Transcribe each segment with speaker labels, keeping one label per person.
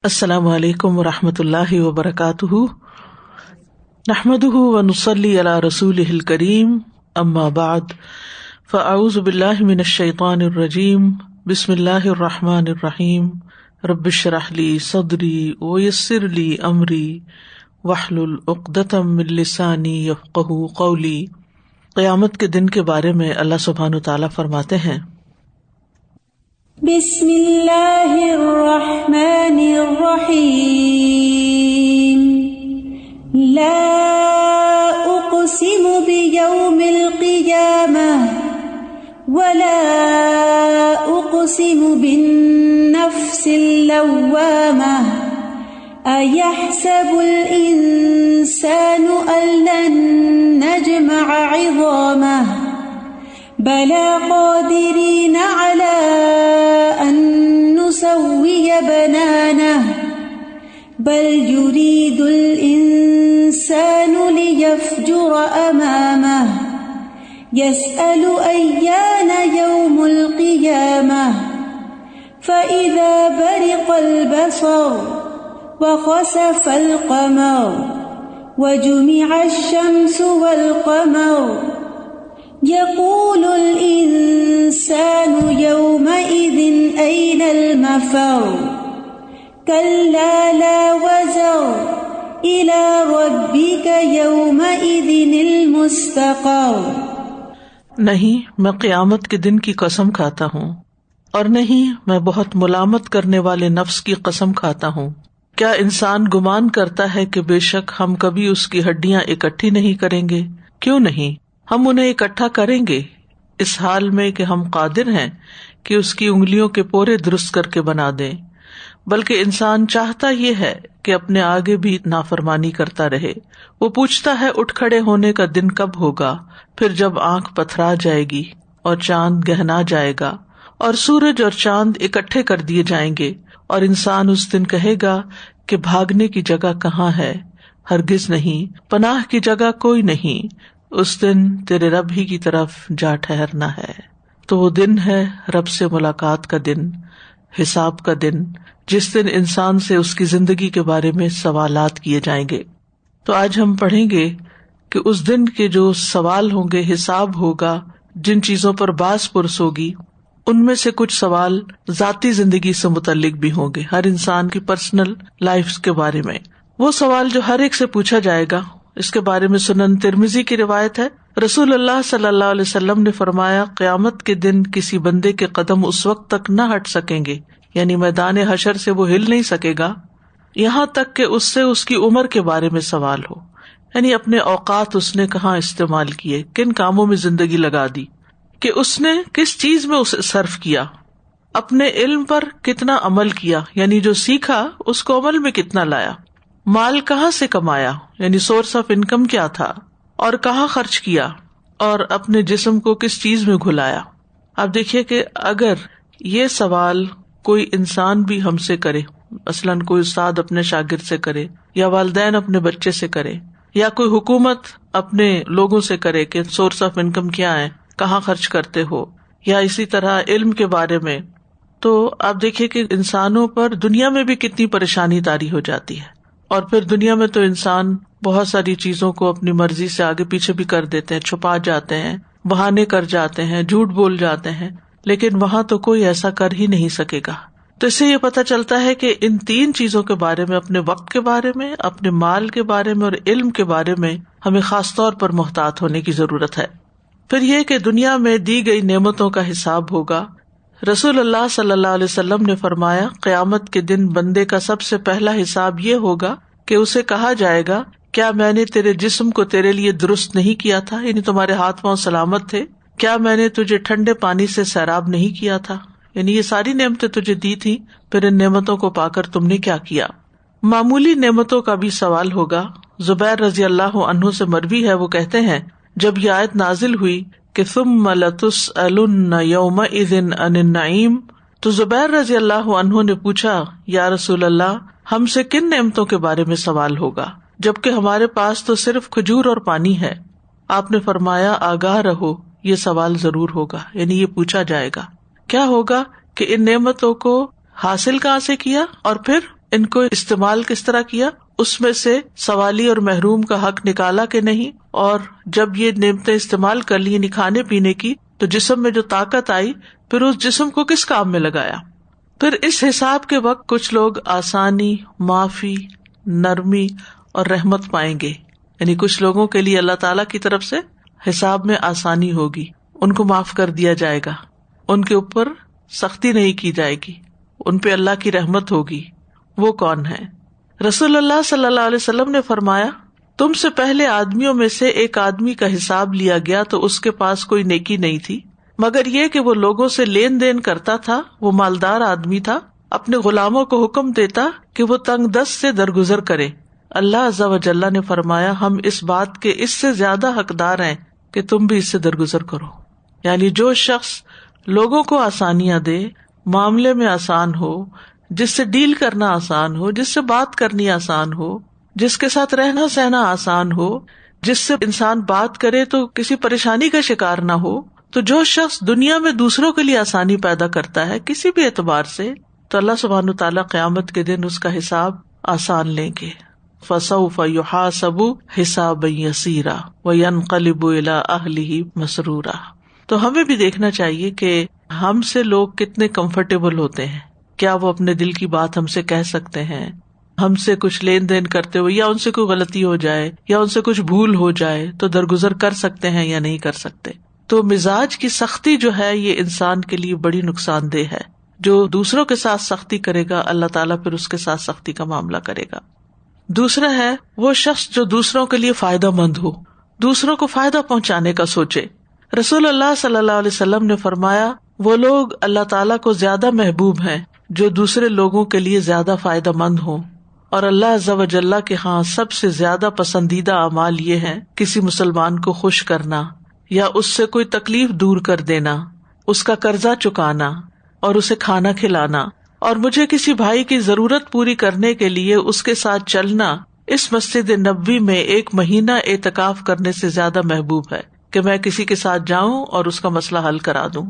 Speaker 1: السلام علیکم ورحمۃ اللہ وبرکاتہ، نحمدہ ونصلی علی رسولہ الکریم، اما بعد فاعوذ باللہ من الشیطان الرجیم، بسم اللہ الرحمن الرحیم، رب اشرح لی صدری ویسر لی امری واحلل عقدۃ من لسانی یفقہوا قولی۔ قیامت کے دن کے بارے میں اللہ سبحانہ وتعالیٰ فرماتے ہیں،
Speaker 2: بسم اللہ الرحمن الرحیم، لا اقسم بیوم القیامہ ولا اقسم بالنفس اللوامہ، ایحسب الانسان ان لن نجمع عظامہ، بلا قادرین علی ان نسوی بنانہ، بل یرید الانسان لیفجر امامہ، یسأل ایان یوم القیامہ، فإذا برق البصر وخسف القمر وجمع الشمس والقمر، یقول الانسان یومئذ این المفر، کلا لا وزر الی ربک یومئذ المستقر۔
Speaker 1: نہیں میں قیامت کے دن کی قسم کھاتا ہوں، اور نہیں میں بہت ملامت کرنے والے نفس کی قسم کھاتا ہوں۔ کیا انسان گمان کرتا ہے کہ بے شک ہم کبھی اس کی ہڈیاں اکٹھی نہیں کریں گے؟ کیوں نہیں، ہم انہیں اکٹھا کریں گے، اس حال میں کہ ہم قادر ہیں کہ اس کی انگلیوں کے پورے درست کر کے بنا دیں، بلکہ انسان چاہتا یہ ہے کہ اپنے آگے بھی نافرمانی کرتا رہے۔ وہ پوچھتا ہے اٹھ کھڑے ہونے کا دن کب ہوگا، پھر جب آنکھ پتھرا جائے گی اور چاند گہنا جائے گا اور سورج اور چاند اکٹھے کر دیے جائیں گے، اور انسان اس دن کہے گا کہ بھاگنے کی جگہ کہاں ہے؟ ہرگز نہیں، پناہ کی جگہ کوئی نہیں، اس دن تیرے رب ہی کی طرف جا ٹھہرنا ہے۔ تو وہ دن ہے رب سے ملاقات کا دن، حساب کا دن، جس دن انسان سے اس کی زندگی کے بارے میں سوالات کیے جائیں گے۔ تو آج ہم پڑھیں گے کہ اس دن کے جو سوال ہوں گے، حساب ہوگا، جن چیزوں پر باس پرس ہوگی، ان میں سے کچھ سوال ذاتی زندگی سے متعلق بھی ہوں گے، ہر انسان کی پرسنل لائف کے بارے میں۔ وہ سوال جو ہر ایک سے پوچھا جائے گا، اس کے بارے میں سنن ترمذی کی روایت ہے، رسول اللہ صلی اللہ علیہ وسلم نے فرمایا، قیامت کے دن کسی بندے کے قدم اس وقت تک نہ ہٹ سکیں گے، یعنی میدان حشر سے وہ ہل نہیں سکے گا، یہاں تک کہ اس سے اس کی عمر کے بارے میں سوال ہو، یعنی اپنے اوقات اس نے کہاں استعمال کیے، کن کاموں میں زندگی لگا دی، کہ اس نے کس چیز میں اسے صرف کیا، اپنے علم پر کتنا عمل کیا، یعنی جو سیکھا اس کو عمل میں کتنا لایا، مال کہاں سے کمایا، یعنی سورس آف انکم کیا تھا، اور کہاں خرچ کیا، اور اپنے جسم کو کس چیز میں گھلایا۔ اب دیکھیے کہ اگر یہ سوال کوئی انسان بھی ہم سے کرے، مثلاً کوئی استاد اپنے شاگرد سے کرے، یا والدین اپنے بچے سے کرے، یا کوئی حکومت اپنے لوگوں سے کرے کہ سورس آف انکم کیا ہے، کہاں خرچ کرتے ہو، یا اسی طرح علم کے بارے میں، تو آپ دیکھیے کہ انسانوں پر دنیا میں بھی کتنی پریشانی طاری ہو جاتی ہے، اور پھر دنیا میں تو انسان بہت ساری چیزوں کو اپنی مرضی سے آگے پیچھے بھی کر دیتے ہیں، چھپا جاتے ہیں، بہانے کر جاتے ہیں، جھوٹ بول جاتے ہیں، لیکن وہاں تو کوئی ایسا کر ہی نہیں سکے گا۔ تو اس سے یہ پتہ چلتا ہے کہ ان تین چیزوں کے بارے میں، اپنے وقت کے بارے میں، اپنے مال کے بارے میں اور علم کے بارے میں ہمیں خاص طور پر محتاط ہونے کی ضرورت ہے۔ پھر یہ کہ دنیا میں دی گئی نعمتوں کا حساب ہوگا۔ رسول اللہ صلی اللہ علیہ وسلم نے فرمایا، قیامت کے دن بندے کا سب سے پہلا حساب یہ ہوگا کہ اسے کہا جائے گا، کیا میں نے تیرے جسم کو تیرے لیے درست نہیں کیا تھا، یعنی تمہارے ہاتھ پاؤں سلامت تھے؟ کیا میں نے تجھے ٹھنڈے پانی سے سیراب نہیں کیا تھا، یعنی یہ ساری نعمتیں تجھے دی تھی، پھر ان نعمتوں کو پا کر تم نے کیا کیا؟ معمولی نعمتوں کا بھی سوال ہوگا۔ زبیر رضی اللہ عنہ سے مروی ہے، وہ کہتے ہیں جب یہ آیت نازل ہوئی کہ ثم لتسألن یومئذ عن النعیم، تو زبیر رضی اللہ عنہ نے پوچھا، یا رسول اللہ، ہم سے کن نعمتوں کے بارے میں سوال ہوگا جبکہ ہمارے پاس تو صرف کھجور اور پانی ہے؟ آپ نے فرمایا، آگاہ رہو، یہ سوال ضرور ہوگا، یعنی یہ پوچھا جائے گا۔ کیا ہوگا کہ ان نعمتوں کو حاصل کہاں سے کیا اور پھر ان کو استعمال کس طرح کیا، اس میں سے سوالی اور محروم کا حق نکالا کہ نہیں، اور جب یہ نعمتیں استعمال کر لی یعنی کھانے پینے کی، تو جسم میں جو طاقت آئی پھر اس جسم کو کس کام میں لگایا. پھر اس حساب کے وقت کچھ لوگ آسانی، معافی، نرمی اور رحمت پائیں گے، یعنی کچھ لوگوں کے لیے اللہ تعالیٰ کی طرف سے حساب میں آسانی ہوگی، ان کو معاف کر دیا جائے گا، ان کے اوپر سختی نہیں کی جائے گی، ان پہ اللہ کی رحمت ہوگی. وہ کون ہے؟ رسول اللہ صلی اللہ علیہ وسلم نے فرمایا، تم سے پہلے آدمیوں میں سے ایک آدمی کا حساب لیا گیا تو اس کے پاس کوئی نیکی نہیں تھی مگر یہ کہ وہ لوگوں سے لین دین کرتا تھا. وہ مالدار آدمی تھا، اپنے غلاموں کو حکم دیتا کہ وہ تنگ دست سے درگزر کرے. اللہ عز و جل نے فرمایا، ہم اس بات کے اس سے زیادہ حقدار ہیں کہ تم بھی اس سے درگزر کرو. یعنی جو شخص لوگوں کو آسانیاں دے، معاملے میں آسان ہو، جس سے ڈیل کرنا آسان ہو، جس سے بات کرنی آسان ہو، جس کے ساتھ رہنا سہنا آسان ہو، جس سے انسان بات کرے تو کسی پریشانی کا شکار نہ ہو، تو جو شخص دنیا میں دوسروں کے لیے آسانی پیدا کرتا ہے کسی بھی اعتبار سے، تو اللہ سبحانہ وتعالیٰ قیامت کے دن اس کا حساب آسان لیں گے. فَسَوْفَ يُحَاسَبُ حِسَابًا يَسِيرًا وَيَنْقَلِبُ إِلَىٰ أَهْلِهِ مَسْرُورًا. تو ہمیں بھی دیکھنا چاہیے کہ ہم سے لوگ کتنے کمفرٹیبل ہوتے ہیں. کیا وہ اپنے دل کی بات ہم سے کہہ سکتے ہیں؟ ہم سے کچھ لین دین کرتے ہوئے یا ان سے کوئی غلطی ہو جائے یا ان سے کچھ بھول ہو جائے تو درگزر کر سکتے ہیں یا نہیں کر سکتے. تو مزاج کی سختی جو ہے یہ انسان کے لیے بڑی نقصان دہ ہے. جو دوسروں کے ساتھ سختی کرے گا اللہ تعالیٰ پھر اس کے ساتھ سختی کا معاملہ کرے گا. دوسرا ہے وہ شخص جو دوسروں کے لیے فائدہ مند ہو، دوسروں کو فائدہ پہنچانے کا سوچے. رسول اللہ صلی اللہ علیہ وسلم نے فرمایا، وہ لوگ اللہ تعالیٰ کو زیادہ محبوب ہیں جو دوسرے لوگوں کے لیے زیادہ فائدہ مند ہوں، اور اللہ عز و جل کے ہاں سب سے زیادہ پسندیدہ اعمال یہ ہیں کسی مسلمان کو خوش کرنا یا اس سے کوئی تکلیف دور کر دینا، اس کا قرضہ چکانا اور اسے کھانا کھلانا. اور مجھے کسی بھائی کی ضرورت پوری کرنے کے لیے اس کے ساتھ چلنا اس مسجد نبوی میں 1 مہینہ اعتکاف کرنے سے زیادہ محبوب ہے کہ میں کسی کے ساتھ جاؤں اور اس کا مسئلہ حل کرا دوں.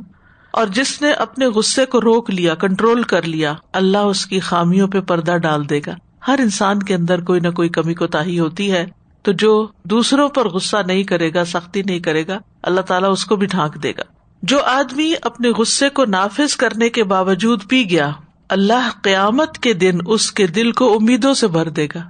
Speaker 1: اور جس نے اپنے غصے کو روک لیا، کنٹرول کر لیا، اللہ اس کی خامیوں پہ پردہ ڈال دے گا. ہر انسان کے اندر کوئی نہ کوئی کمی کوتاہی ہوتی ہے، تو جو دوسروں پر غصہ نہیں کرے گا، سختی نہیں کرے گا، اللہ تعالیٰ اس کو بھی ڈھانک دے گا. جو آدمی اپنے غصے کو نافذ کرنے کے باوجود پی گیا، اللہ قیامت کے دن اس کے دل کو امیدوں سے بھر دے گا.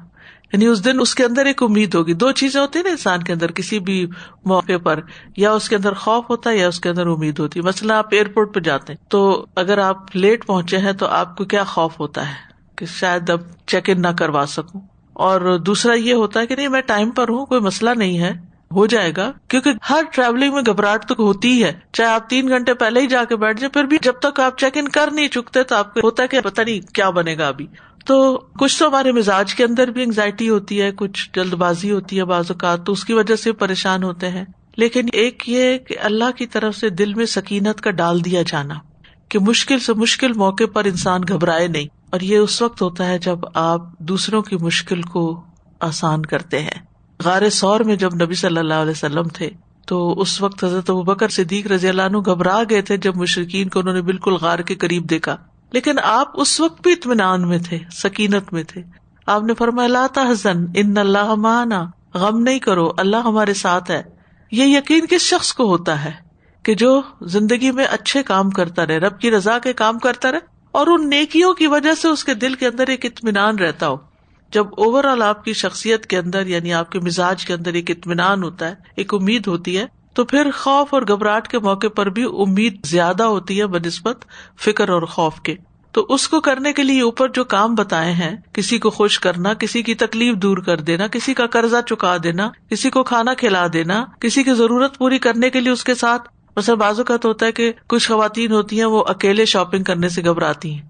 Speaker 1: یعنی اس دن اس کے اندر ایک امید ہوگی. 2 چیزیں ہوتی ہیں نا انسان کے اندر کسی بھی موقع پر، یا اس کے اندر خوف ہوتا ہے یا اس کے اندر امید ہوتی ہے. مثلا آپ ایئرپورٹ پہ جاتے ہیں تو اگر آپ لیٹ پہنچے ہیں تو آپ کو کیا خوف ہوتا ہے کہ شاید اب چیک ان نہ کروا سکوں، اور دوسرا یہ ہوتا ہے کہ نہیں میں ٹائم پر ہوں، کوئی مسئلہ نہیں ہے، ہو جائے گا. کیونکہ ہر ٹریولنگ میں گھبراہٹ تو ہوتی ہی ہے، چاہے آپ 3 گھنٹے پہلے ہی جا کے بیٹھ جائیں، پھر بھی جب تک آپ چیک ان کر نہیں چکتے تو آپ کو ہوتا ہے کہ پتہ نہیں کیا بنے گا ابھی. تو کچھ تو ہمارے مزاج کے اندر بھی انگزائٹی ہوتی ہے، کچھ جلد بازی ہوتی ہے بعض اوقات، تو اس کی وجہ سے پریشان ہوتے ہیں. لیکن ایک یہ کہ اللہ کی طرف سے دل میں سکینت کا ڈال دیا جانا کہ مشکل سے مشکل موقع پر انسان گھبرائے نہیں. اور یہ اس وقت ہوتا ہے جب آپ دوسروں کی مشکل کو آسان کرتے ہیں. غار ثور میں جب نبی صلی اللہ علیہ وسلم تھے تو اس وقت حضرت ابوبکر صدیق رضی اللہ عنہ گھبرا گئے تھے جب مشرکین کو انہوں نے بالکل غار کے قریب دیکھا، لیکن آپ اس وقت بھی اطمینان میں تھے، سکینت میں تھے. آپ نے فرمایا لا تحزن ان اللہ معنا، غم نہیں کرو اللہ ہمارے ساتھ ہے. یہ یقین کس شخص کو ہوتا ہے کہ جو زندگی میں اچھے کام کرتا رہے، رب کی رضا کے کام کرتا رہے، اور ان نیکیوں کی وجہ سے اس کے دل کے اندر ایک اطمینان رہتا ہو. جب اوور آل آپ کی شخصیت کے اندر یعنی آپ کے مزاج کے اندر ایک اطمینان ہوتا ہے، ایک امید ہوتی ہے، تو پھر خوف اور گھبراہٹ کے موقع پر بھی امید زیادہ ہوتی ہے بنسبت فکر اور خوف کے. تو اس کو کرنے کے لیے اوپر جو کام بتائے ہیں، کسی کو خوش کرنا، کسی کی تکلیف دور کر دینا، کسی کا قرضہ چکا دینا، کسی کو کھانا کھلا دینا، کسی کی ضرورت پوری کرنے کے لیے اس کے ساتھ. مثلا بعض اوقات ہوتا ہے کہ کچھ خواتین ہوتی ہیں وہ اکیلے شاپنگ کرنے سے گھبراتی ہیں،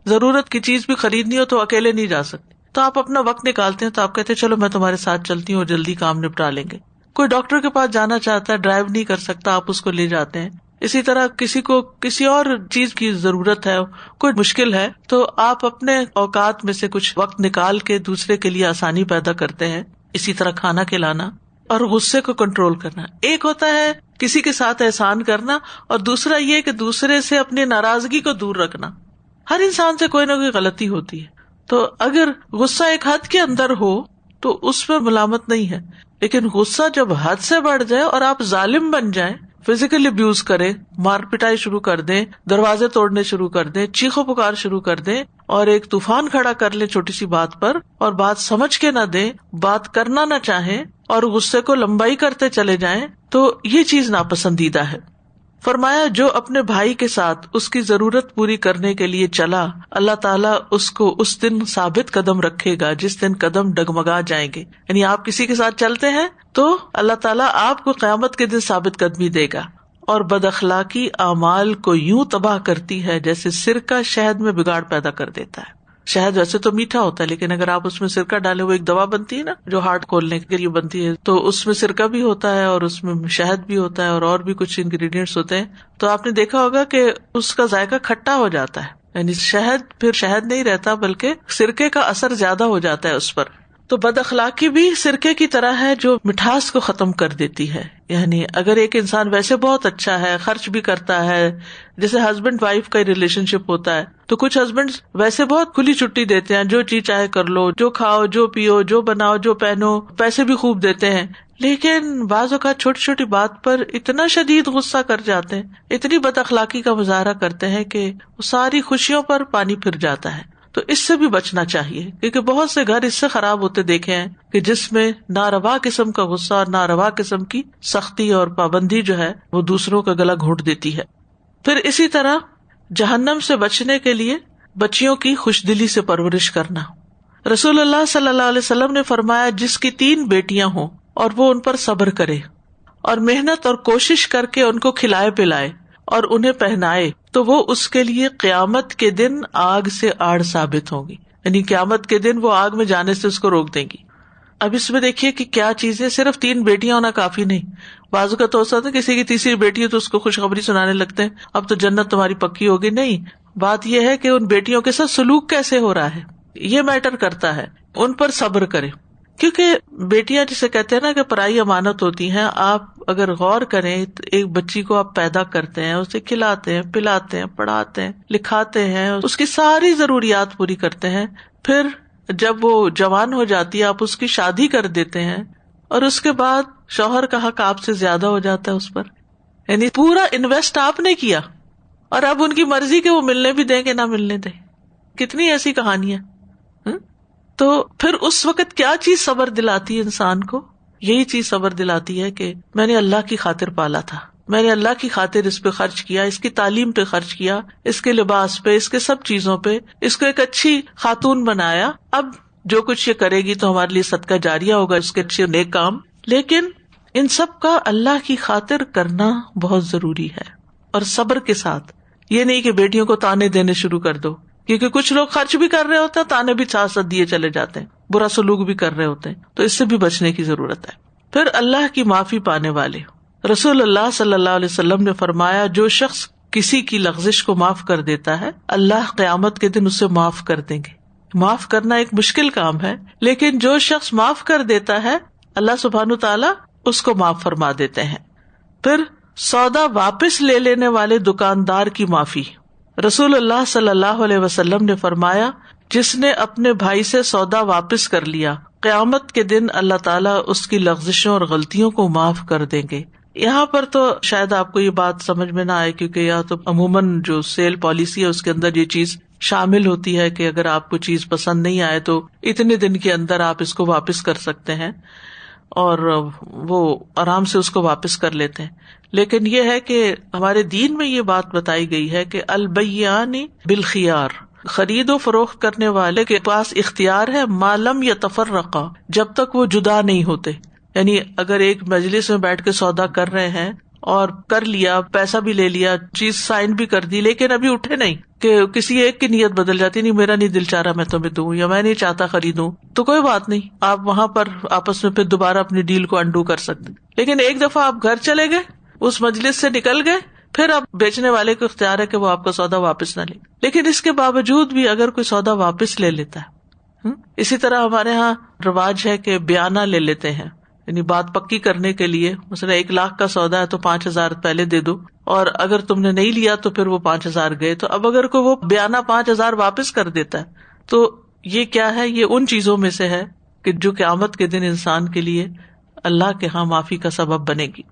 Speaker 1: ضرورت کی چیز بھی خریدنی ہو تو اکیلے نہیں جا سکتے، تو آپ اپنا وقت نکالتے ہیں، تو آپ کہتے ہیں چلو میں تمہارے ساتھ چلتی ہوں اور جلدی کام نپٹا لیں گے. کوئی ڈاکٹر کے پاس جانا چاہتا ہے، ڈرائیو نہیں کر سکتا، آپ اس کو لے جاتے ہیں. اسی طرح کسی کو کسی اور چیز کی ضرورت ہے، کوئی مشکل ہے، تو آپ اپنے اوقات میں سے کچھ وقت نکال کے دوسرے کے لیے آسانی پیدا کرتے ہیں. اسی طرح کھانا کھلانا اور غصے کو کنٹرول کرنا. ایک ہوتا ہے کسی کے ساتھ احسان کرنا، اور دوسرا یہ کہ دوسرے سے اپنی ناراضگی کو دور رکھنا. ہر انسان سے کوئی نہ کوئی غلطی ہوتی ہے، تو اگر غصہ ایک حد کے اندر ہو تو اس پر ملامت نہیں ہے، لیکن غصہ جب حد سے بڑھ جائے اور آپ ظالم بن جائیں، فزیکل ابیوز کریں، مار پٹائی شروع کر دیں، دروازے توڑنے شروع کر دیں، چیخو پکار شروع کر دیں اور ایک طوفان کھڑا کر لیں چھوٹی سی بات پر، اور بات سمجھ کے نہ دیں، بات کرنا نہ چاہیں اور غصے کو لمبائی کرتے چلے جائیں، تو یہ چیز ناپسندیدہ ہے۔ فرمایا جو اپنے بھائی کے ساتھ اس کی ضرورت پوری کرنے کے لیے چلا، اللہ تعالیٰ اس کو اس دن ثابت قدم رکھے گا جس دن قدم ڈگمگا جائیں گے۔ یعنی آپ کسی کے ساتھ چلتے ہیں تو اللہ تعالیٰ آپ کو قیامت کے دن ثابت قدمی دے گا۔ اور بد اخلاقی اعمال کو یوں تباہ کرتی ہے جیسے سرکہ شہد میں بگاڑ پیدا کر دیتا ہے۔ شہد ویسے تو میٹھا ہوتا ہے، لیکن اگر آپ اس میں سرکہ ڈالے، وہ ایک دوا بنتی ہے نا جو ہارٹ کھولنے کے لیے بنتی ہے، تو اس میں سرکہ بھی ہوتا ہے اور اس میں شہد بھی ہوتا ہے اور بھی کچھ انگریڈینٹس ہوتے ہیں، تو آپ نے دیکھا ہوگا کہ اس کا ذائقہ کھٹا ہو جاتا ہے، یعنی شہد پھر شہد نہیں رہتا بلکہ سرکے کا اثر زیادہ ہو جاتا ہے اس پر۔ تو بد اخلاقی بھی سرکے کی طرح ہے جو مٹھاس کو ختم کر دیتی ہے۔ یعنی اگر ایک انسان ویسے بہت اچھا ہے، خرچ بھی کرتا ہے، جیسے ہسبینڈ وائف کا ریلیشن شپ ہوتا ہے، تو کچھ ہسبینڈ ویسے بہت کھلی چھٹی دیتے ہیں، جو چیز چاہے کر لو، جو کھاؤ، جو پیو، جو بناؤ، جو پہنو، پیسے بھی خوب دیتے ہیں، لیکن بعض اوقات چھوٹی چھوٹی بات پر اتنا شدید غصہ کر جاتے ہیں، اتنی بد اخلاقی کا مظاہرہ کرتے ہیں کہ ساری خوشیوں پر پانی پھر جاتا ہے۔ تو اس سے بھی بچنا چاہیے، کیونکہ بہت سے گھر اس سے خراب ہوتے دیکھے ہیں کہ جس میں ناروا قسم کا غصہ اور ناروا قسم کی سختی اور پابندی جو ہے وہ دوسروں کا گلا گھونٹ دیتی ہے۔ پھر اسی طرح جہنم سے بچنے کے لیے بچیوں کی خوش دلی سے پرورش کرنا۔ رسول اللہ صلی اللہ علیہ وسلم نے فرمایا جس کی 3 بیٹیاں ہوں اور وہ ان پر صبر کرے اور محنت اور کوشش کر کے ان کو کھلائے پلائے اور انہیں پہنائے تو وہ اس کے لیے قیامت کے دن آگ سے آڑ ثابت ہوگی، یعنی قیامت کے دن وہ آگ میں جانے سے اس کو روک دیں گی۔ اب اس میں دیکھیے کہ کیا چیزیں، صرف 3 بیٹیاں ہونا کافی نہیں۔ بازو کا تو ہوتا ہے کسی کی تیسری بیٹی ہے تو اس کو خوشخبری سنانے لگتے ہیں اب تو جنت تمہاری پکی ہوگی، نہیں، بات یہ ہے کہ ان بیٹیوں کے ساتھ سلوک کیسے ہو رہا ہے یہ میٹر کرتا ہے۔ ان پر صبر کرے، کیونکہ بیٹیاں جسے کہتے ہیں نا کہ پرائی امانت ہوتی ہیں۔ آپ اگر غور کریں تو ایک بچی کو آپ پیدا کرتے ہیں، اسے کھلاتے ہیں، پلاتے ہیں، پڑھاتے ہیں، لکھاتے ہیں، اس کی ساری ضروریات پوری کرتے ہیں، پھر جب وہ جوان ہو جاتی ہے آپ اس کی شادی کر دیتے ہیں اور اس کے بعد شوہر کا حق آپ سے زیادہ ہو جاتا ہے اس پر، یعنی پورا انویسٹ آپ نے کیا اور اب ان کی مرضی کہ وہ ملنے بھی دیں کہ نہ ملنے دیں۔ کتنی ایسی کہانیاں۔ تو پھر اس وقت کیا چیز صبر دلاتی ہے انسان کو؟ یہی چیز صبر دلاتی ہے کہ میں نے اللہ کی خاطر پالا تھا، میں نے اللہ کی خاطر اس پہ خرچ کیا، اس کی تعلیم پہ خرچ کیا، اس کے لباس پہ، اس کے سب چیزوں پہ، اس کو ایک اچھی خاتون بنایا، اب جو کچھ یہ کرے گی تو ہمارے لیے صدقہ جاریہ ہوگا، اس کے اچھے نیک کام۔ لیکن ان سب کا اللہ کی خاطر کرنا بہت ضروری ہے، اور صبر کے ساتھ۔ یہ نہیں کہ بیٹیوں کو تانے دینے شروع کر دو، کیونکہ کچھ لوگ خرچ بھی کر رہے ہوتے ہیں، تانے بھی ساتھ ساتھ دیے چلے جاتے ہیں، برا سلوک بھی کر رہے ہوتے ہیں، تو اس سے بھی بچنے کی ضرورت ہے۔ پھر اللہ کی معافی پانے والے، رسول اللہ صلی اللہ علیہ وسلم نے فرمایا جو شخص کسی کی لغزش کو معاف کر دیتا ہے اللہ قیامت کے دن اسے معاف کر دیں گے۔ معاف کرنا ایک مشکل کام ہے، لیکن جو شخص معاف کر دیتا ہے اللہ سبحانہ تعالیٰ اس کو معاف فرما دیتے ہیں۔ پھر سودا واپس لے لینے والے دکاندار کی معافی، رسول اللہ صلی اللہ علیہ وسلم نے فرمایا جس نے اپنے بھائی سے سودا واپس کر لیا قیامت کے دن اللہ تعالیٰ اس کی لغزشوں اور غلطیوں کو معاف کر دیں گے۔ یہاں پر تو شاید آپ کو یہ بات سمجھ میں نہ آئے، کیونکہ یہاں تو عموماً جو سیل پالیسی ہے اس کے اندر یہ چیز شامل ہوتی ہے کہ اگر آپ کو چیز پسند نہیں آئے تو اتنے دن کے اندر آپ اس کو واپس کر سکتے ہیں، اور وہ آرام سے اس کو واپس کر لیتے ہیں۔ لیکن یہ ہے کہ ہمارے دین میں یہ بات بتائی گئی ہے کہ البیعان بالخیار، خرید و فروخت کرنے والے کے پاس اختیار ہے ما لم یتفرقا، جب تک وہ جدا نہیں ہوتے۔ یعنی اگر ایک مجلس میں بیٹھ کے سودا کر رہے ہیں اور کر لیا، پیسہ بھی لے لیا، چیز سائن بھی کر دی، لیکن ابھی اٹھے نہیں کہ کسی ایک کی نیت بدل جاتی، نہیں میرا نہیں دل چاہ رہا میں تمہیں دوں، یا میں نہیں چاہتا خریدوں، تو کوئی بات نہیں، آپ وہاں پر آپس میں پھر دوبارہ اپنی ڈیل کو انڈو کر سکتے۔ لیکن ایک دفعہ آپ گھر چلے گئے، اس مجلس سے نکل گئے، پھر اب بیچنے والے کو اختیار ہے کہ وہ آپ کا سودا واپس نہ لے۔ لیکن اس کے باوجود بھی اگر کوئی سودا واپس لے لیتا ہے، اسی طرح ہمارے ہاں رواج ہے کہ بیانہ لے لیتے ہیں، یعنی بات پکی کرنے کے لیے، مثلا 1 لاکھ کا سودا ہے تو 5,000 پہلے دے دو، اور اگر تم نے نہیں لیا تو پھر وہ 5,000 گئے۔ تو اب اگر کوئی وہ بیانہ 5,000 واپس کر دیتا ہے تو یہ کیا ہے؟ یہ ان چیزوں میں سے ہے کہ جو قیامت کے دن انسان کے لیے اللہ کے ہاں معافی کا سبب بنے گی.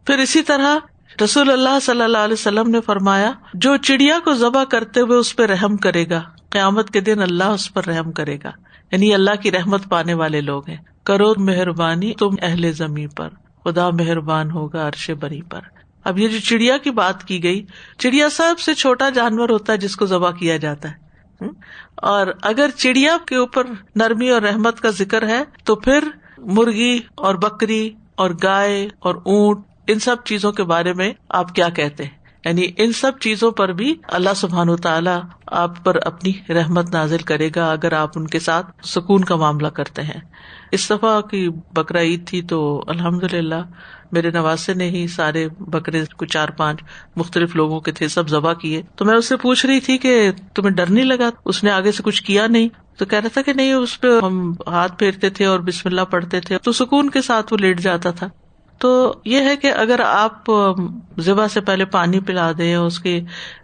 Speaker 1: پھر اسی طرح رسول اللہ صلی اللہ علیہ وسلم نے فرمایا جو چڑیا کو ذبح کرتے ہوئے اس پہ رحم کرے گا قیامت کے دن اللہ اس پر رحم کرے گا. یعنی اللہ کی رحمت پانے والے لوگ ہیں. کرو مہربانی تم اہل زمین پر، خدا مہربان ہوگا عرش بری پر. اب یہ جو چڑیا کی بات کی گئی، چڑیا سب سے چھوٹا جانور ہوتا ہے جس کو ذبح کیا جاتا ہے، اور اگر چڑیا کے اوپر نرمی اور رحمت کا ذکر ہے تو پھر مرغی اور بکری اور گائے اور اونٹ، ان سب چیزوں کے بارے میں آپ کیا کہتے ہیں؟ یعنی ان سب چیزوں پر بھی اللہ سبحانہ وتعالیٰ آپ پر اپنی رحمت نازل کرے گا اگر آپ ان کے ساتھ سکون کا معاملہ کرتے ہیں. اس دفعہ کی بقرہ عید تھی تو الحمدللہ میرے نواسے نے ہی سارے بکرے کو 4-5 مختلف لوگوں کے تھے، سب ذبح کیے. تو میں اس سے پوچھ رہی تھی کہ تمہیں ڈر نہیں لگا؟ اس نے آگے سے کچھ کیا نہیں. تو کہہ رہا تھا کہ نہیں، اس پہ ہم ہاتھ پھیرتے تھے اور بسم اللہ پڑھتے تھے تو سکون کے ساتھ وہ لیٹ جاتا تھا. تو یہ ہے کہ اگر آپ ذبح سے پہلے پانی پلا دیں، اس کی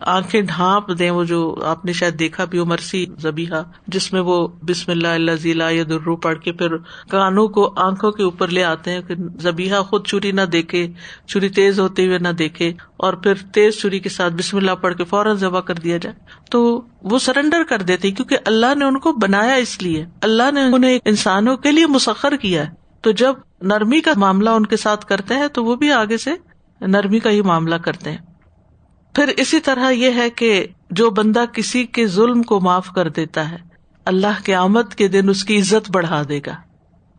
Speaker 1: آنکھیں ڈھانپ دیں، وہ جو آپ نے شاید دیکھا بھی ہو مرسی ذبیحہ، جس میں وہ بسم اللہ الذی لا یضر پڑھ کے پھر کانوں کو آنکھوں کے اوپر لے آتے ہیں کہ ذبیحہ خود چھری نہ دیکھے، چھری تیز ہوتے ہوئے نہ دیکھے، اور پھر تیز چھری کے ساتھ بسم اللہ پڑھ کے فوراً ذبح کر دیا جائے. تو وہ سرنڈر کر دیتے کیونکہ اللہ نے ان کو بنایا، اس لیے اللہ نے انہیں انسانوں کے لیے مسخر کیا ہے. تو جب نرمی کا معاملہ ان کے ساتھ کرتے ہیں تو وہ بھی آگے سے نرمی کا ہی معاملہ کرتے ہیں. پھر اسی طرح یہ ہے کہ جو بندہ کسی کے ظلم کو معاف کر دیتا ہے اللہ قیامت کے دن اس کی عزت بڑھا دے گا.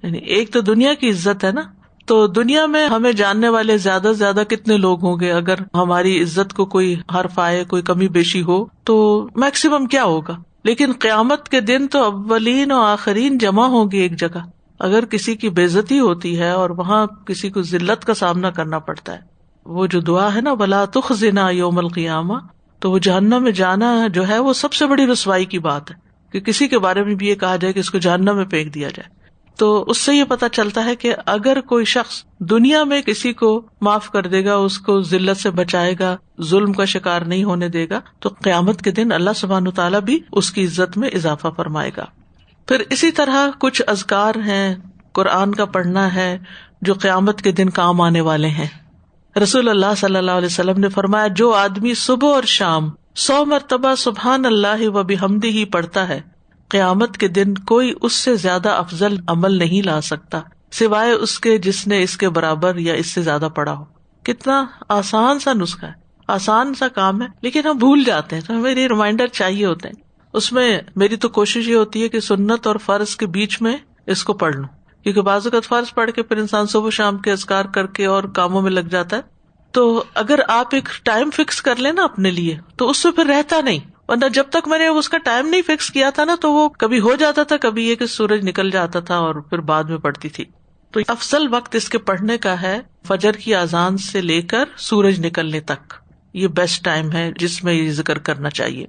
Speaker 1: یعنی ایک تو دنیا کی عزت ہے نا، تو دنیا میں ہمیں جاننے والے زیادہ سے زیادہ کتنے لوگ ہوں گے؟ اگر ہماری عزت کو کوئی حرف آئے، کوئی کمی بیشی ہو تو میکسیمم کیا ہوگا. لیکن قیامت کے دن تو اولین و آخرین جمع ہوں گے ایک جگہ. اگر کسی کی بے عزتی ہوتی ہے اور وہاں کسی کو ذلت کا سامنا کرنا پڑتا ہے، وہ جو دعا ہے نا وَلَا تُخْزِنَا يَوْمَ الْقِيَامَةِ، تو وہ جہنم میں جانا جو ہے وہ سب سے بڑی رسوائی کی بات ہے کہ کسی کے بارے میں بھی یہ کہا جائے کہ اس کو جہنم میں پھینک دیا جائے. تو اس سے یہ پتا چلتا ہے کہ اگر کوئی شخص دنیا میں کسی کو معاف کر دے گا، اس کو ذلت سے بچائے گا، ظلم کا شکار نہیں ہونے دے گا، تو قیامت کے دن اللہ سبحانہ تعالیٰ بھی اس کی عزت میں اضافہ فرمائے گا. پھر اسی طرح کچھ اذکار ہیں، قرآن کا پڑھنا ہے جو قیامت کے دن کام آنے والے ہیں. رسول اللہ صلی اللہ علیہ وسلم نے فرمایا جو آدمی صبح اور شام 100 مرتبہ سبحان اللہ و بحمدہ پڑھتا ہے، قیامت کے دن کوئی اس سے زیادہ افضل عمل نہیں لا سکتا سوائے اس کے جس نے اس کے برابر یا اس سے زیادہ پڑھا ہو. کتنا آسان سا نسخہ ہے، آسان سا کام ہے، لیکن ہم بھول جاتے ہیں. تو ہمیں یہ ریمائنڈر چاہیے ہوتے ہیں. اس میں میری تو کوشش یہ ہوتی ہے کہ سنت اور فرض کے بیچ میں اس کو پڑھ لوں، کیونکہ بعض اوقات فرض پڑھ کے پھر انسان صبح شام کے اذکار کر کے اور کاموں میں لگ جاتا ہے. تو اگر آپ ایک ٹائم فکس کر لیں نا اپنے لیے تو اس سے پھر رہتا نہیں. ورنہ جب تک میں نے اس کا ٹائم نہیں فکس کیا تھا نا تو وہ کبھی ہو جاتا تھا، کبھی یہ کہ سورج نکل جاتا تھا اور پھر بعد میں پڑتی تھی. تو افضل وقت اس کے پڑھنے کا ہے فجر کی اذان سے لے کر سورج نکلنے تک. یہ بیسٹ ٹائم ہے جس میں یہ ذکر کرنا چاہیے.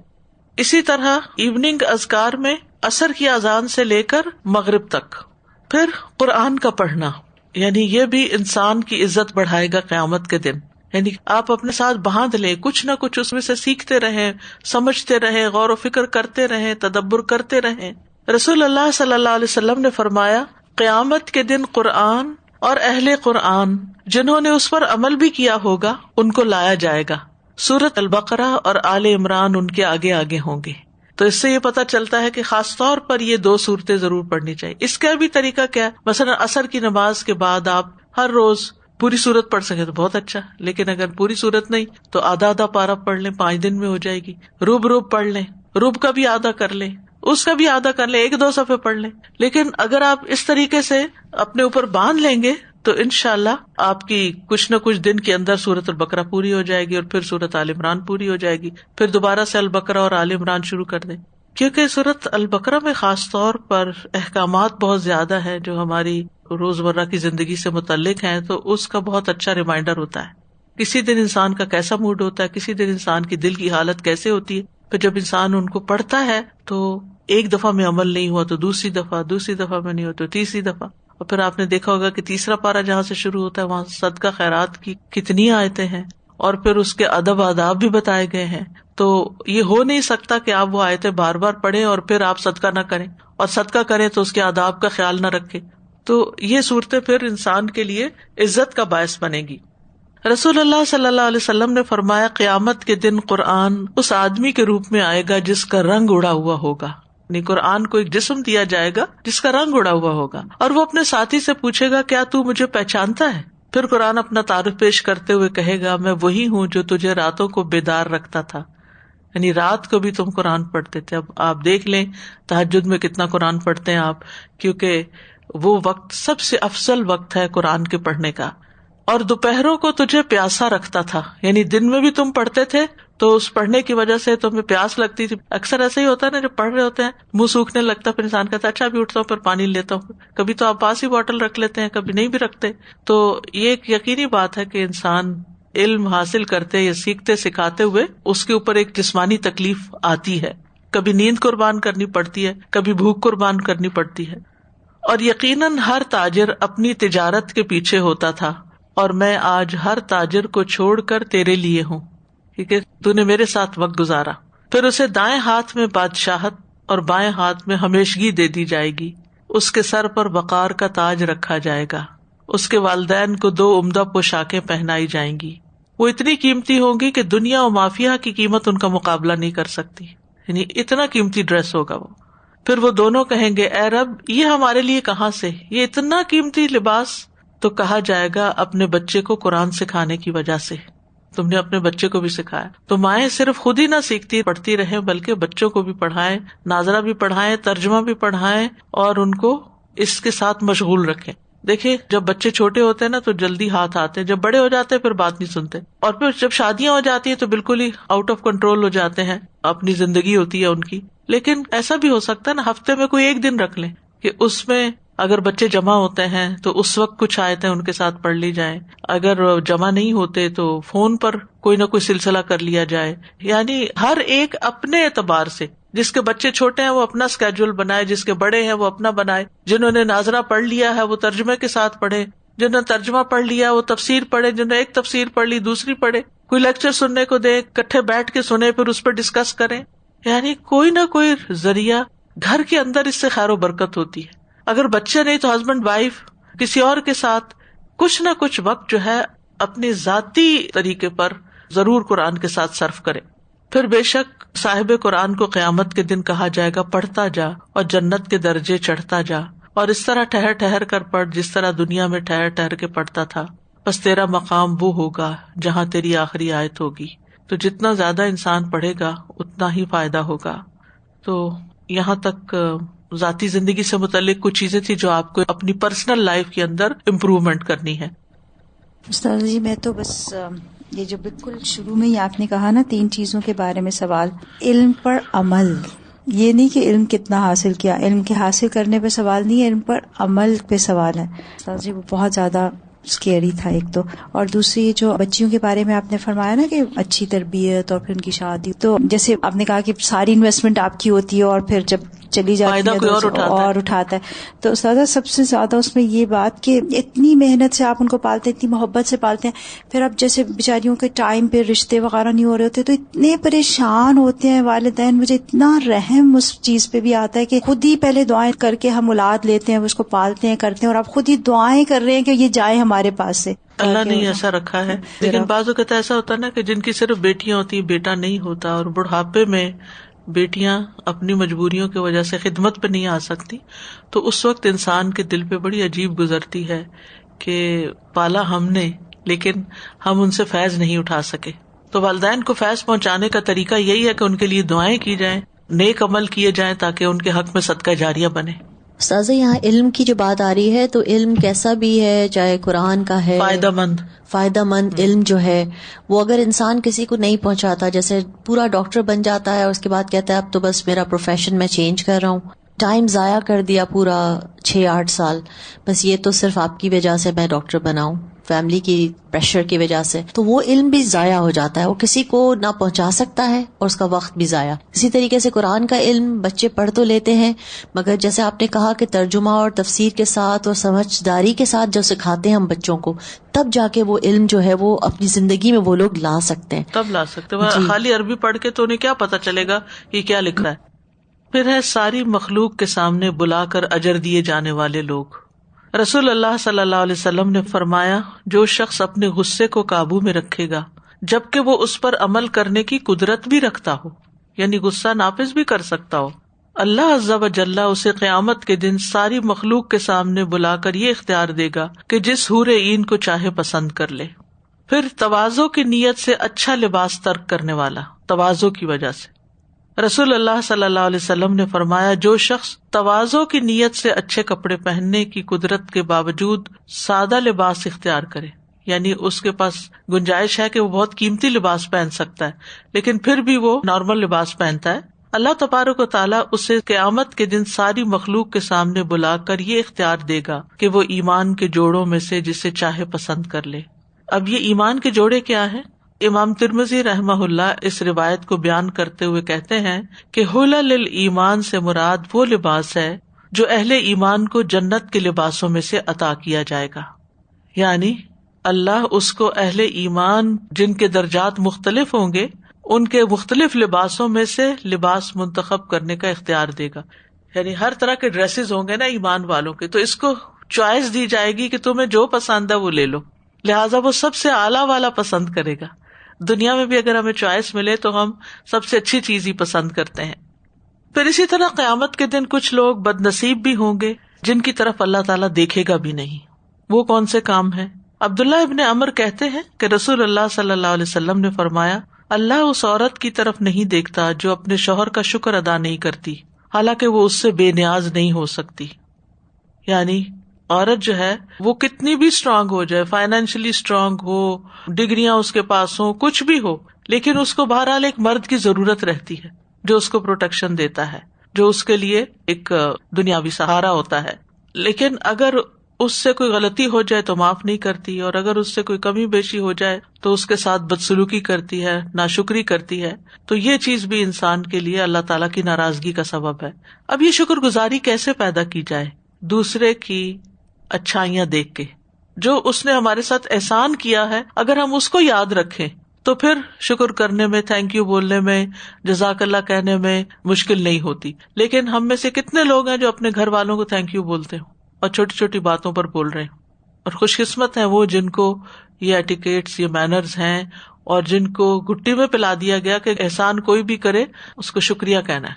Speaker 1: اسی طرح ایوننگ اذکار میں عصر کی اذان سے لے کر مغرب تک. پھر قرآن کا پڑھنا، یعنی یہ بھی انسان کی عزت بڑھائے گا قیامت کے دن. یعنی آپ اپنے ساتھ باندھ لیں، کچھ نہ کچھ اس میں سے سیکھتے رہیں، سمجھتے رہیں، غور و فکر کرتے رہیں، تدبر کرتے رہیں. رسول اللہ صلی اللہ علیہ وسلم نے فرمایا قیامت کے دن قرآن اور اہل قرآن جنہوں نے اس پر عمل بھی کیا ہوگا ان کو لایا جائے گا. سورۃ البقرہ اور آل عمران ان کے آگے آگے ہوں گے. تو اس سے یہ پتا چلتا ہے کہ خاص طور پر یہ 2 صورتیں ضرور پڑھنی چاہیے. اس کا بھی طریقہ کیا ہے؟ مثلا عصر کی نماز کے بعد آپ ہر روز پوری سورت پڑھ سکے تو بہت اچھا، لیکن اگر پوری سورت نہیں تو آدھا آدھا پارہ پڑھ لیں، 5 دن میں ہو جائے گی. روب پڑھ لیں، روب کا بھی آدھا کر لیں، اس کا بھی آدھا کر لیں، 1-2 صفحے پڑھ لیں. لیکن اگر آپ اس طریقے سے اپنے اوپر باندھ لیں گے تو انشاءاللہ آپ کی کچھ نہ کچھ دن کے اندر سورۃ البقرہ پوری ہو جائے گی اور پھر سورۃ آل عمران پوری ہو جائے گی. پھر دوبارہ سے البقرہ اور آل عمران شروع کر دیں، کیونکہ سورۃ البقرہ میں خاص طور پر احکامات بہت زیادہ ہیں جو ہماری روزمرہ کی زندگی سے متعلق ہیں. تو اس کا بہت اچھا ریمائنڈر ہوتا ہے. کسی دن انسان کا کیسا موڈ ہوتا ہے، کسی دن انسان کی دل کی حالت کیسے ہوتی ہے. پھر جب انسان ان کو پڑھتا ہے تو ایک دفعہ میں عمل نہیں ہوا تو دوسری دفعہ میں نہیں ہوا تو تیسری دفعہ. اور پھر آپ نے دیکھا ہوگا کہ تیسرا پارہ جہاں سے شروع ہوتا ہے وہاں صدقہ خیرات کی کتنی آیتیں ہیں، اور پھر اس کے ادب آداب بھی بتائے گئے ہیں. تو یہ ہو نہیں سکتا کہ آپ وہ آیتیں بار بار پڑھیں اور پھر آپ صدقہ نہ کریں، اور صدقہ کریں تو اس کے آداب کا خیال نہ رکھیں. تو یہ صورتیں پھر انسان کے لیے عزت کا باعث بنے گی. رسول اللہ صلی اللہ علیہ وسلم نے فرمایا قیامت کے دن قرآن اس آدمی کے روپ میں آئے گا جس کا رنگ اڑا ہوا ہوگا. یعنی قرآن کو ایک جسم دیا جائے گا جس کا رنگ اڑا ہوا ہوگا، اور وہ اپنے ساتھی سے پوچھے گا کیا تو مجھے پہچانتا ہے؟ پھر قرآن اپنا تعارف پیش کرتے ہوئے کہے گا میں وہی ہوں جو تجھے راتوں کو بیدار رکھتا تھا. یعنی رات کو بھی تم قرآن پڑھتے تھے. اب آپ دیکھ لیں تہجد میں کتنا قرآن پڑھتے ہیں آپ، کیونکہ وہ وقت سب سے افضل وقت ہے قرآن کے پڑھنے کا. اور دوپہروں کو تجھے پیاسا رکھتا تھا، یعنی دن میں بھی تم پڑھتے تھے تو اس پڑھنے کی وجہ سے تمہیں پیاس لگتی تھی. اکثر ایسا ہی ہوتا ہے نا، جب پڑھ رہے ہوتے ہیں منہ سوکھنے لگتا ہے، پھر انسان کہتا ہے اچھا بھی اٹھتا ہوں پھر پانی لیتا ہوں. کبھی تو آپ پاس ہی بوٹل رکھ لیتے ہیں، کبھی نہیں بھی رکھتے. تو یہ ایک یقینی بات ہے کہ انسان علم حاصل کرتے یا سیکھتے سکھاتے ہوئے اس کے اوپر ایک جسمانی تکلیف آتی ہے. کبھی نیند قربان کرنی پڑتی ہے، کبھی بھوک قربان کرنی پڑتی ہے. اور یقیناً ہر تاجر اپنی تجارت کے پیچھے ہوتا تھا، اور میں آج ہر تاجر کو چھوڑ کر تیرے لیے ہوں کیونکہ تو نے میرے ساتھ وقت گزارا. پھر اسے دائیں ہاتھ میں بادشاہت اور بائیں ہاتھ میں ہمیشگی دے دی جائے گی. اس کے سر پر وقار کا تاج رکھا جائے گا. اس کے والدین کو 2 عمدہ پوشاکیں پہنائی جائیں گی. وہ اتنی قیمتی ہوں گی کہ دنیا و مافیہ کی قیمت ان کا مقابلہ نہیں کر سکتی. یعنی اتنا قیمتی ڈریس ہوگا وہ. پھر وہ دونوں کہیں گے اے رب یہ ہمارے لیے کہاں سے، یہ اتنا قیمتی لباس؟ تو کہا جائے گا اپنے بچے کو قرآن سکھانے کی وجہ سے، تم نے اپنے بچے کو بھی سکھایا. تو مائیں صرف خود ہی نہ سیکھتی پڑھتی رہیں بلکہ بچوں کو بھی پڑھائیں، ناظرہ بھی پڑھائیں، ترجمہ بھی پڑھائیں، اور ان کو اس کے ساتھ مشغول رکھیں. دیکھیں جب بچے چھوٹے ہوتے ہیں نا تو جلدی ہاتھ آتے ہیں، جب بڑے ہو جاتے ہیں پھر بات نہیں سنتے، اور پھر جب شادیاں ہو جاتی ہیں تو بالکل ہی آؤٹ آف کنٹرول ہو جاتے ہیں. اپنی زندگی ہوتی ہے ان کی. لیکن ایسا بھی ہو سکتا ہے نا ہفتے میں کوئی ایک دن رکھ لیں کہ اس میں اگر بچے جمع ہوتے ہیں تو اس وقت کچھ آیتیں ان کے ساتھ پڑھ لی جائیں. اگر جمع نہیں ہوتے تو فون پر کوئی نہ کوئی سلسلہ کر لیا جائے. یعنی ہر ایک اپنے اعتبار سے، جس کے بچے چھوٹے ہیں وہ اپنا اسکیڈول بنائے، جس کے بڑے ہیں وہ اپنا بنائے. جنہوں نے ناظرہ پڑھ لیا ہے وہ ترجمے کے ساتھ پڑھے، جنہوں نے ترجمہ پڑھ لیا وہ تفسیر پڑھے، جنہوں نے ایک تفسیر پڑھ لی دوسری پڑھے. کوئی لیکچر سننے کو دے، اکٹھے بیٹھ کے سنیں پھر اس پر ڈسکس کریں. یعنی کوئی نہ کوئی ذریعہ گھر کے اندر اس سے خیر و برکت ہوتی ہے. اگر بچے نہیں تو ہسبینڈ وائف کسی اور کے ساتھ کچھ نہ کچھ وقت جو ہے اپنی ذاتی طریقے پر ضرور قرآن کے ساتھ صرف کرے. پھر بے شک صاحب قرآن کو قیامت کے دن کہا جائے گا پڑھتا جا اور جنت کے درجے چڑھتا جا، اور اس طرح ٹھہر ٹھہر کر پڑھ جس طرح دنیا میں ٹھہر ٹھہر کے پڑھتا تھا. بس تیرا مقام وہ ہوگا جہاں تیری آخری آیت ہوگی. تو جتنا زیادہ انسان پڑھے گا اتنا ہی فائدہ ہوگا. تو یہاں تک ذاتی زندگی سے متعلق کچھ چیزیں تھی جو آپ کو اپنی پرسنل لائف کے اندر امپروومنٹ کرنی ہے.
Speaker 3: استاد جی میں تو بس یہ جو بالکل شروع میں ہی آپ نے کہا نا 3 چیزوں کے بارے میں سوال، علم پر عمل، یہ نہیں کہ علم کتنا حاصل کیا، علم کے حاصل کرنے پہ سوال نہیں ہے، علم پر عمل پہ سوال ہے. استاد جی وہ بہت زیادہ اسکیری تھا ایک تو، اور دوسری جو بچیوں کے بارے میں آپ نے فرمایا نا کہ اچھی تربیت اور پھر ان کی شادی، تو جیسے آپ نے کہا کہ ساری انویسٹمنٹ آپ کی ہوتی ہے اور پھر جب چلی جاتی ہے اور اٹھاتا ہے. تو استاد سب سے زیادہ اس میں یہ بات کہ اتنی محنت سے آپ ان کو پالتے ہیں، اتنی محبت سے پالتے ہیں، پھر اب جیسے بیچاریوں کے ٹائم پہ رشتے وغیرہ نہیں ہو رہے ہوتے تو اتنے پریشان ہوتے ہیں والدین. مجھے اتنا رحم اس چیز پہ بھی آتا ہے کہ خود ہی پہلے دعائیں کر کے ہم اولاد لیتے ہیں، اس کو پالتے ہیں کرتے ہیں، اور آپ خود ہی دعائیں کر رہے ہیں کہ یہ جائے ہمارے پاس سے.
Speaker 1: اللہ نے ایسا رکھا ہے. لیکن بعض اوقات ایسا ہوتا ہے نا کہ جن کی صرف بیٹیاں ہوتی ہیں بیٹا نہیں ہوتا، اور بڑھاپے میں بیٹیاں اپنی مجبوریوں کی وجہ سے خدمت پہ نہیں آ سکتی، تو اس وقت انسان کے دل پہ بڑی عجیب گزرتی ہے کہ پالا ہم نے لیکن ہم ان سے فیض نہیں اٹھا سکے. تو والدین کو فیض پہنچانے کا طریقہ یہی ہے کہ ان کے لیے دعائیں کی جائیں، نیک عمل کیے جائیں تاکہ ان کے حق میں صدقہ جاریہ بنے.
Speaker 4: استاذہ یہاں علم کی جو بات آ رہی ہے تو علم کیسا بھی ہے، چاہے قرآن کا ہے، فائدہ مند علم جو ہے وہ اگر انسان کسی کو نہیں پہنچاتا، جیسے پورا ڈاکٹر بن جاتا ہے اور اس کے بعد کہتا ہے اب تو بس میرا پروفیشن میں چینج کر رہا ہوں، ٹائم ضائع کر دیا پورا 6-8 سال، بس یہ تو صرف آپ کی وجہ سے میں ڈاکٹر بناؤں، فیملی کی پریشر کی وجہ سے، تو وہ علم بھی ضائع ہو جاتا ہے، وہ کسی کو نہ پہنچا سکتا ہے اور اس کا وقت بھی ضائع. اسی طریقے سے قرآن کا علم بچے پڑھ تو لیتے ہیں، مگر جیسے آپ نے کہا کہ ترجمہ اور تفسیر کے ساتھ اور سمجھداری کے ساتھ جو سکھاتے ہیں ہم بچوں کو، تب جا کے وہ علم جو ہے وہ اپنی زندگی میں وہ لوگ لا سکتے ہیں.
Speaker 1: تب لا سکتے ہیں. خالی عربی پڑھ کے تو انہیں کیا پتا چلے گا کہ کیا لکھ رہا ہے. پھر ہے ساری مخلوق کے سامنے بلا کر اجر دیے جانے والے لوگ. رسول اللہ صلی اللہ علیہ وسلم نے فرمایا جو شخص اپنے غصے کو قابو میں رکھے گا جبکہ وہ اس پر عمل کرنے کی قدرت بھی رکھتا ہو، یعنی غصہ نافذ بھی کر سکتا ہو، اللہ عز و جل اسے قیامت کے دن ساری مخلوق کے سامنے بلا کر یہ اختیار دے گا کہ جس حور عین کو چاہے پسند کر لے. پھر تواضع کی نیت سے اچھا لباس ترک کرنے والا، تواضع کی وجہ سے. رسول اللہ صلی اللہ علیہ وسلم نے فرمایا جو شخص تواضع کی نیت سے اچھے کپڑے پہننے کی قدرت کے باوجود سادہ لباس اختیار کرے، یعنی اس کے پاس گنجائش ہے کہ وہ بہت قیمتی لباس پہن سکتا ہے لیکن پھر بھی وہ نارمل لباس پہنتا ہے، اللہ تبارک و تعالیٰ اسے قیامت کے دن ساری مخلوق کے سامنے بلا کر یہ اختیار دے گا کہ وہ ایمان کے جوڑوں میں سے جسے چاہے پسند کر لے. اب یہ ایمان کے جوڑے کیا ہیں؟ امام ترمذی رحمہ اللہ اس روایت کو بیان کرتے ہوئے کہتے ہیں کہ حلل الایمان سے مراد وہ لباس ہے جو اہل ایمان کو جنت کے لباسوں میں سے عطا کیا جائے گا، یعنی اللہ اس کو اہل ایمان جن کے درجات مختلف ہوں گے ان کے مختلف لباسوں میں سے لباس منتخب کرنے کا اختیار دے گا. یعنی ہر طرح کے ڈریسز ہوں گے نا ایمان والوں کے، تو اس کو چوائس دی جائے گی کہ تمہیں جو پسند ہے وہ لے لو، لہٰذا وہ سب سے اعلیٰ والا پسند کرے گا. دنیا میں بھی اگر ہمیں چوائس ملے تو ہم سب سے اچھی چیز ہی پسند کرتے ہیں. پھر اسی طرح قیامت کے دن کچھ لوگ بد نصیب بھی ہوں گے جن کی طرف اللہ تعالیٰ دیکھے گا بھی نہیں. وہ کون سے کام ہیں؟ عبداللہ ابن عمر کہتے ہیں کہ رسول اللہ صلی اللہ علیہ وسلم نے فرمایا اللہ اس عورت کی طرف نہیں دیکھتا جو اپنے شوہر کا شکر ادا نہیں کرتی حالانکہ وہ اس سے بے نیاز نہیں ہو سکتی. یعنی عورت جو ہے وہ کتنی بھی اسٹرانگ ہو جائے، فائنینشلی اسٹرانگ ہو، ڈگریاں اس کے پاس ہوں، کچھ بھی ہو، لیکن اس کو بہرحال ایک مرد کی ضرورت رہتی ہے جو اس کو پروٹیکشن دیتا ہے، جو اس کے لیے ایک دنیاوی سہارا ہوتا ہے. لیکن اگر اس سے کوئی غلطی ہو جائے تو معاف نہیں کرتی، اور اگر اس سے کوئی کمی بیشی ہو جائے تو اس کے ساتھ بدسلوکی کرتی ہے، ناشکری کرتی ہے. تو یہ چیز بھی انسان کے لیے اللہ تعالیٰ کی ناراضگی کا سبب ہے. اب یہ شکر گزاری کیسے پیدا کی جائے؟ دوسرے کی اچھائیاں دیکھ کے، جو اس نے ہمارے ساتھ احسان کیا ہے اگر ہم اس کو یاد رکھیں تو پھر شکر کرنے میں، تھینک یو بولنے میں، جزاک اللہ کہنے میں مشکل نہیں ہوتی. لیکن ہم میں سے کتنے لوگ ہیں جو اپنے گھر والوں کو تھینک یو بولتے ہیں اور چھوٹی چھوٹی باتوں پر بول رہے ہیں. اور خوش قسمت ہیں وہ جن کو یہ ایٹیکیٹس، یہ مینرز ہیں، اور جن کو گھٹی میں پلا دیا گیا کہ احسان کوئی بھی کرے اس کو شکریہ کہنا ہے.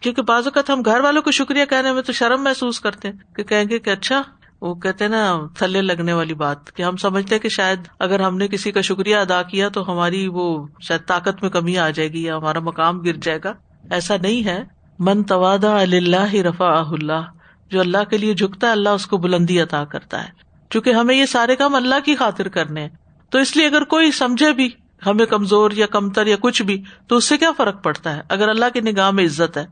Speaker 1: کیونکہ بعض اوقات ہم گھر والوں کو شکریہ کہنے میں تو شرم محسوس کرتے ہیں کہ کہیں گے کہ اچھا، وہ کہتے ہیں نا تھلے لگنے والی بات، کہ ہم سمجھتے ہیں کہ شاید اگر ہم نے کسی کا شکریہ ادا کیا تو ہماری وہ شاید طاقت میں کمی آ جائے گی یا ہمارا مقام گر جائے گا. ایسا نہیں ہے. من تواضع للہ رفعہ اللہ، جو اللہ کے لیے جھکتا ہے اللہ اس کو بلندی عطا کرتا ہے. چونکہ ہمیں یہ سارے کام اللہ کی خاطر کرنے ہیں، تو اس لیے اگر کوئی سمجھے بھی ہمیں کمزور یا کمتر یا کچھ بھی تو اس سے کیا فرق پڑتا ہے اگر اللہ کی نگاہ میں عزت ہے.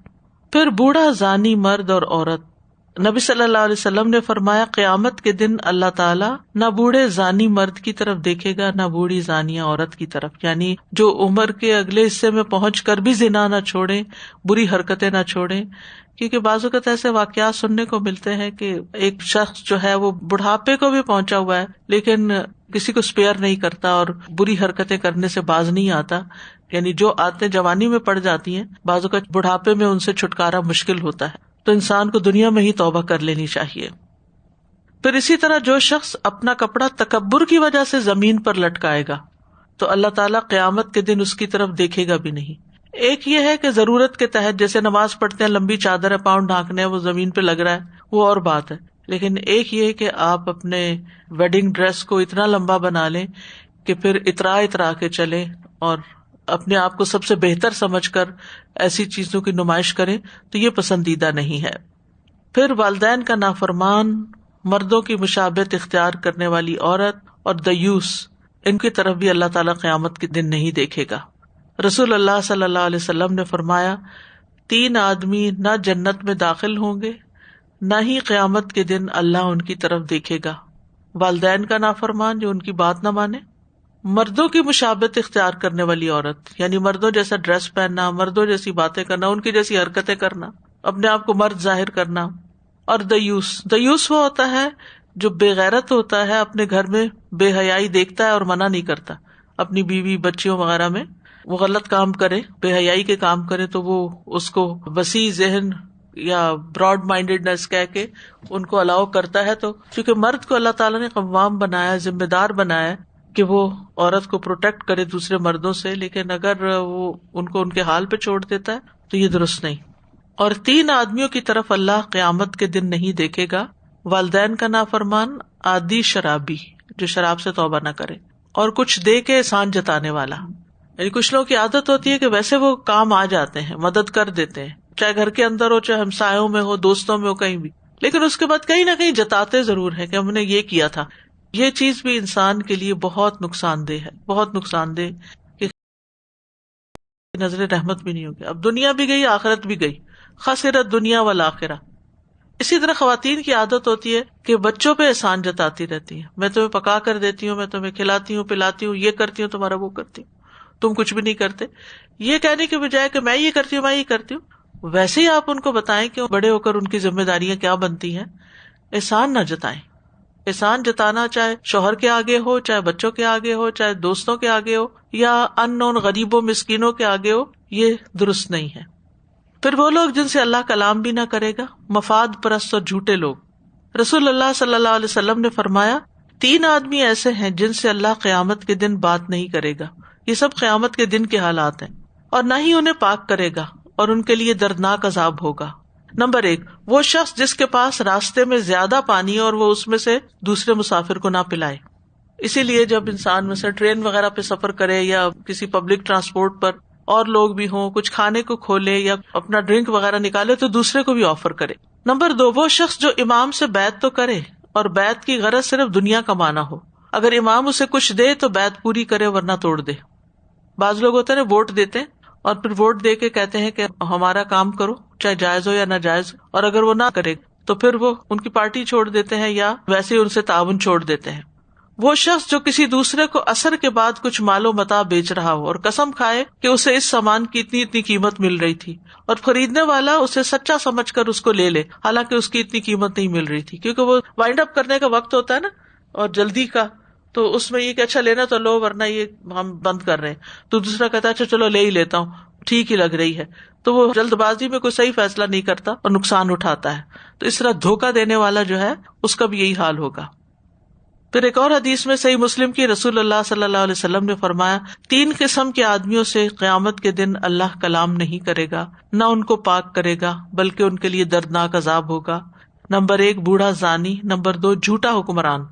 Speaker 1: پھر بوڑھا زانی مرد اور عورت، نبی صلی اللہ علیہ وسلم نے فرمایا قیامت کے دن اللہ تعالیٰ نہ بوڑھے زانی مرد کی طرف دیکھے گا نہ بوڑھی زانیہ عورت کی طرف، یعنی جو عمر کے اگلے حصے میں پہنچ کر بھی زنا نہ چھوڑیں، بری حرکتیں نہ چھوڑیں. کیونکہ بعض اوقات ایسے واقعات سننے کو ملتے ہیں کہ ایک شخص جو ہے وہ بڑھاپے کو بھی پہنچا ہوا ہے لیکن کسی کو اسپیئر نہیں کرتا اور بری حرکتیں کرنے سے باز نہیں آتا. یعنی جو عادتیں جوانی میں پڑ جاتی ہیں بعض اوقات بڑھاپے میں ان سے چھٹکارا مشکل ہوتا ہے، تو انسان کو دنیا میں ہی توبہ کر لینی چاہیے. پھر اسی طرح جو شخص اپنا کپڑا تکبر کی وجہ سے زمین پر لٹکائے گا تو اللہ تعالیٰ قیامت کے دن اس کی طرف دیکھے گا بھی نہیں. ایک یہ ہے کہ ضرورت کے تحت جیسے نماز پڑھتے ہیں، لمبی چادر ہے، پاؤں ڈھانکنے وہ زمین پہ لگ رہا ہے، وہ اور بات ہے. لیکن ایک یہ کہ آپ اپنے ویڈنگ ڈریس کو اتنا لمبا بنا لیں کہ پھر اترا کے چلیں اور اپنے آپ کو سب سے بہتر سمجھ کر ایسی چیزوں کی نمائش کریں تو یہ پسندیدہ نہیں ہے. پھر والدین کا نافرمان، مردوں کی مشابہت اختیار کرنے والی عورت اور دیوس، ان کی طرف بھی اللہ تعالیٰ قیامت کے دن نہیں دیکھے گا. رسول اللہ صلی اللہ علیہ وسلم نے فرمایا 3 آدمی نہ جنت میں داخل ہوں گے نہ ہی قیامت کے دن اللہ ان کی طرف دیکھے گا. والدین کا نافرمان جو ان کی بات نہ مانے، مردوں کی مشابہت اختیار کرنے والی عورت، یعنی مردوں جیسا ڈریس پہننا، مردوں جیسی باتیں کرنا، ان کی جیسی حرکتیں کرنا، اپنے آپ کو مرد ظاہر کرنا. اور دیوس وہ ہوتا ہے جو بے غیرت ہوتا ہے اپنے گھر میں بے حیائی دیکھتا ہے اور منع نہیں کرتا. اپنی بیوی بچیوں وغیرہ میں وہ غلط کام کرے, بے حیائی کے کام کرے, تو وہ اس کو وسیع ذہن یا براڈ مائنڈیڈنس کہہ کے ان کو الاؤ کرتا ہے. تو کیونکہ مرد کو اللہ تعالیٰ نے قوام بنایا, ذمہ دار بنایا کہ وہ عورت کو پروٹیکٹ کرے دوسرے مردوں سے, لیکن اگر وہ ان کو ان کے حال پہ چھوڑ دیتا ہے تو یہ درست نہیں. اور 3 آدمیوں کی طرف اللہ قیامت کے دن نہیں دیکھے گا: والدین کا نافرمان, عادی شرابی جو شراب سے توبہ نہ کرے, اور کچھ دے کے احسان جتانے والا. یعنی کچھ لوگوں کی عادت ہوتی ہے کہ ویسے وہ کام آ جاتے ہیں, مدد کر دیتے ہیں, چاہے گھر کے اندر ہو, چاہے ہمسایوں میں ہو, دوستوں میں ہو, کہیں بھی, لیکن اس کے بعد کہیں نہ کہیں جتاتے ضرور ہیں کہ ہم نے یہ کیا تھا. یہ چیز بھی انسان کے لیے بہت نقصان دہ ہے, بہت نقصان دہ, کہ نظر رحمت بھی نہیں ہوگی. اب دنیا بھی گئی, آخرت بھی گئی, خسرت دنیا والآخرہ. اسی طرح خواتین کی عادت ہوتی ہے کہ بچوں پہ احسان جتاتی رہتی ہیں. میں تمہیں پکا کر دیتی ہوں, میں تمہیں کھلاتی ہوں, پلاتی ہوں, یہ کرتی ہوں, تمہارا وہ کرتی ہوں, تم کچھ بھی نہیں کرتے. یہ کہنے کے بجائے کہ میں یہ کرتی ہوں, میں یہ کرتی ہوں, ویسے ہی آپ ان کو بتائیں کہ بڑے ہو کر ان کی ذمہ داریاں کیا بنتی ہیں. احسان نہ جتائیں. احسان جتانا چاہے شوہر کے آگے ہو, چاہے بچوں کے آگے ہو, چاہے دوستوں کے آگے ہو, یا ان نون غریبوں مسکینوں کے آگے ہو, یہ درست نہیں ہے. پھر وہ لوگ جن سے اللہ کلام بھی نہ کرے گا, مفاد پرست اور جھوٹے لوگ. رسول اللہ صلی اللہ علیہ وسلم نے فرمایا 3 آدمی ایسے ہیں جن سے اللہ قیامت کے دن بات نہیں کرے گا. یہ سب قیامت کے دن کے حالات ہیں, اور نہ ہی انہیں پاک کرے گا, اور ان کے لیے دردناک عذاب ہوگا. نمبر 1, وہ شخص جس کے پاس راستے میں زیادہ پانی اور وہ اس میں سے دوسرے مسافر کو نہ پلائے. اسی لیے جب انسان میں سے ٹرین وغیرہ پہ سفر کرے یا کسی پبلک ٹرانسپورٹ پر اور لوگ بھی ہوں, کچھ کھانے کو کھولے یا اپنا ڈرنک وغیرہ نکالے تو دوسرے کو بھی آفر کرے. نمبر 2, وہ شخص جو امام سے بیعت تو کرے اور بیعت کی غرض صرف دنیا کمانا ہو. اگر امام اسے کچھ دے تو بیعت پوری کرے, ورنہ توڑ دے. بعض لوگ ہوتے ہیں ووٹ دیتے ہیں اور پھر ووٹ دے کے کہتے ہیں کہ ہمارا کام کرو, چاہے جائز ہو یا ناجائز, اور اگر وہ نہ کرے تو پھر وہ ان کی پارٹی چھوڑ دیتے ہیں یا ویسے ہی ان سے تعاون چھوڑ دیتے ہیں. وہ شخص جو کسی دوسرے کو عصر کے بعد کچھ مال و متاع بیچ رہا ہو اور قسم کھائے کہ اسے اس سامان کی اتنی اتنی قیمت مل رہی تھی, اور خریدنے والا اسے سچا سمجھ کر اس کو لے لے حالانکہ اس کی اتنی قیمت نہیں مل رہی تھی, کیونکہ وہ وائنڈ اپ کرنے کا وقت ہوتا ہے نا, اور جلدی کا, تو اس میں یہ کہ اچھا لینا تو لو ورنہ یہ ہم بند کر رہے ہیں. تو دوسرا کہتا ہے اچھا چلو لے ہی لیتا ہوں, ٹھیک ہی لگ رہی ہے. تو وہ جلد بازی میں کوئی صحیح فیصلہ نہیں کرتا اور نقصان اٹھاتا ہے. تو اس طرح دھوکہ دینے والا جو ہے اس کا بھی یہی حال ہوگا. پھر ایک اور حدیث میں صحیح مسلم کی رسول اللہ صلی اللہ علیہ وسلم نے فرمایا 3 قسم کے آدمیوں سے قیامت کے دن اللہ کلام نہیں کرے گا, نہ ان کو پاک کرے گا, بلکہ ان کے لیے دردناک عذاب ہوگا. نمبر 1, بوڑھا زانی. نمبر 2, جھوٹا حکمران.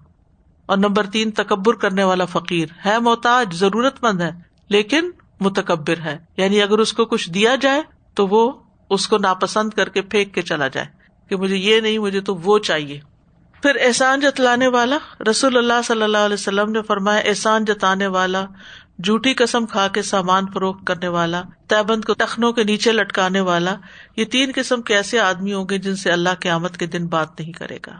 Speaker 1: اور نمبر 3, تکبر کرنے والا فقیر. ہے محتاج, ضرورت مند ہے, لیکن متکبر ہے, یعنی اگر اس کو کچھ دیا جائے تو وہ اس کو ناپسند کر کے پھینک کے چلا جائے کہ مجھے یہ نہیں, مجھے تو وہ چاہیے. پھر احسان جتلانے والا. رسول اللہ صلی اللہ علیہ وسلم نے فرمایا احسان جتانے والا, جھوٹی قسم کھا کے سامان فروخت کرنے والا, تہبند کو ٹخنوں کے نیچے لٹکانے والا, یہ 3 قسم کے ایسے آدمی ہوں گے جن سے اللہ قیامت کے دن بات نہیں کرے گا.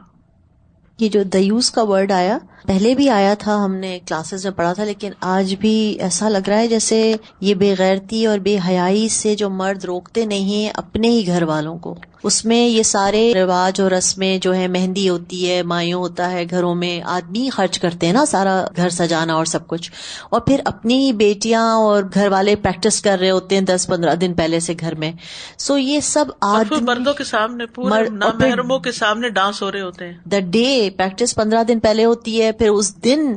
Speaker 4: یہ جو دیوس کا ورڈ آیا پہلے بھی آیا تھا, ہم نے کلاسز میں پڑھا تھا, لیکن آج بھی ایسا لگ رہا ہے جیسے یہ بے غیرتی اور بے حیائی سے جو مرد روکتے نہیں ہیں اپنے ہی گھر والوں کو, اس میں یہ سارے رواج اور رسمیں جو ہے, مہندی ہوتی ہے, مایوں ہوتا ہے, گھروں میں آدمی خرچ کرتے ہیں نا سارا گھر سجانا اور سب کچھ, اور پھر اپنی بیٹیاں اور گھر والے پریکٹس کر رہے ہوتے ہیں 10-15 دن پہلے سے گھر میں. سو یہ سب آدمی
Speaker 1: مردوں کے سامنے پورے نامحرموں کے سامنے ڈانس ہو رہے ہوتے ہیں.
Speaker 4: دا ڈے پریکٹس 15 دن پہلے ہوتی ہے, پھر اس دن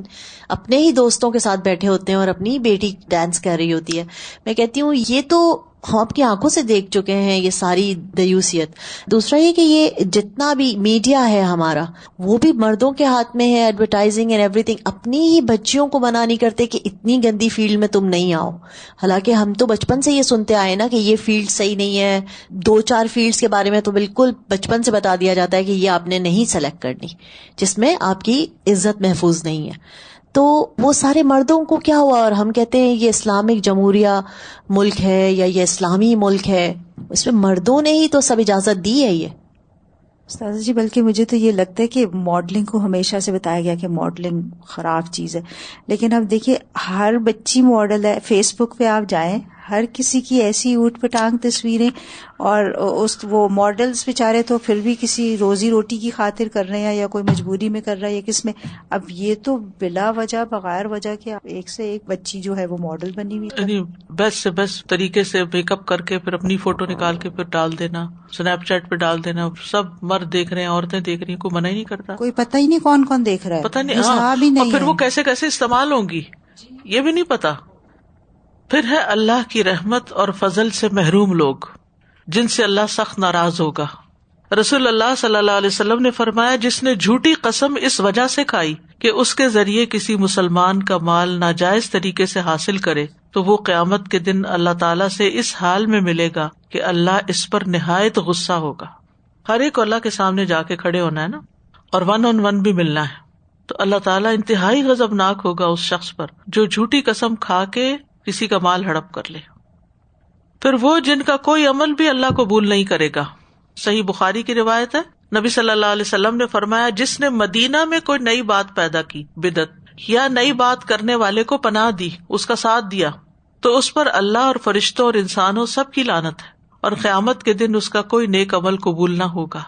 Speaker 4: اپنے ہی دوستوں کے ساتھ بیٹھے ہوتے ہیں اور اپنی بیٹی ڈانس کر رہی ہوتی ہے. میں کہتی ہوں یہ تو ہم اپنی آنکھوں سے دیکھ چکے ہیں یہ ساری دیوسیت. دوسرا یہ کہ یہ جتنا بھی میڈیا ہے ہمارا وہ بھی مردوں کے ہاتھ میں ہے, ایڈورٹائزنگ اینڈ ایوری تھنگ. اپنی ہی بچیوں کو منع نہیں کرتے کہ اتنی گندی فیلڈ میں تم نہیں آؤ, حالانکہ ہم تو بچپن سے یہ سنتے آئے نا کہ یہ فیلڈ صحیح نہیں ہے. 2-4 فیلڈز کے بارے میں تو بالکل بچپن سے بتا دیا جاتا ہے کہ یہ آپ نے نہیں سلیکٹ کرنی, جس میں آپ کی عزت محفوظ نہیں ہے. تو وہ سارے مردوں کو کیا ہوا, اور ہم کہتے ہیں یہ اسلامک جمہوریہ ملک ہے یا یہ اسلامی ملک ہے, اس میں مردوں نے ہی تو سب اجازت دی ہے. یہ
Speaker 3: استاذہ جی بلکہ مجھے تو یہ لگتا ہے کہ ماڈلنگ کو ہمیشہ سے بتایا گیا کہ ماڈلنگ خراب چیز ہے, لیکن اب دیکھیے ہر بچی ماڈل ہے. فیس بک پہ آپ جائیں, ہر کسی کی ایسی اوٹ پٹانگ تصویریں، اور وہ ماڈلز بیچارے تو پھر بھی کسی روزی روٹی کی خاطر کر رہے ہیں یا کوئی مجبوری میں کر رہا ہے یا کس میں. اب یہ تو بلا وجہ بغیر وجہ کے ایک سے ایک بچی جو ہے وہ ماڈل بنی ہوئی،
Speaker 1: یعنی بیسٹ سے بیسٹ طریقے سے میک اپ کر کے پھر اپنی فوٹو نکال کے پھر ڈال دینا، اسنیپ چیٹ پہ ڈال دینا. سب مرد دیکھ رہے ہیں، عورتیں دیکھ رہی ہیں، کوئی منع ہی نہیں کرتا.
Speaker 3: کوئی پتہ ہی نہیں کون کون دیکھ رہا ہے،
Speaker 1: پتہ نہیں. اور پھر وہ کیسے کیسے استعمال ہوں گی یہ بھی نہیں پتا. پھر ہے اللہ کی رحمت اور فضل سے محروم لوگ جن سے اللہ سخت ناراض ہوگا. رسول اللہ صلی اللہ علیہ وسلم نے فرمایا، جس نے جھوٹی قسم اس وجہ سے کھائی کہ اس کے ذریعے کسی مسلمان کا مال ناجائز طریقے سے حاصل کرے تو وہ قیامت کے دن اللہ تعالیٰ سے اس حال میں ملے گا کہ اللہ اس پر نہایت غصہ ہوگا. ہر ایک اللہ کے سامنے جا کے کھڑے ہونا ہے نا، اور 1 on 1 بھی ملنا ہے. تو اللہ تعالیٰ انتہائی غضبناک ہوگا اس شخص پر جو جھوٹی قسم کھا کے کسی کا مال ہڑپ کر لے. پھر وہ جن کا کوئی عمل بھی اللہ قبول نہیں کرے گا. صحیح بخاری کی روایت ہے، نبی صلی اللہ علیہ وسلم نے فرمایا، جس نے مدینہ میں کوئی نئی بات پیدا کی، بدعت یا نئی بات کرنے والے کو پناہ دی، اس کا ساتھ دیا، تو اس پر اللہ اور فرشتوں اور انسانوں سب کی لعنت ہے، اور قیامت کے دن اس کا کوئی نیک عمل قبول نہ ہوگا.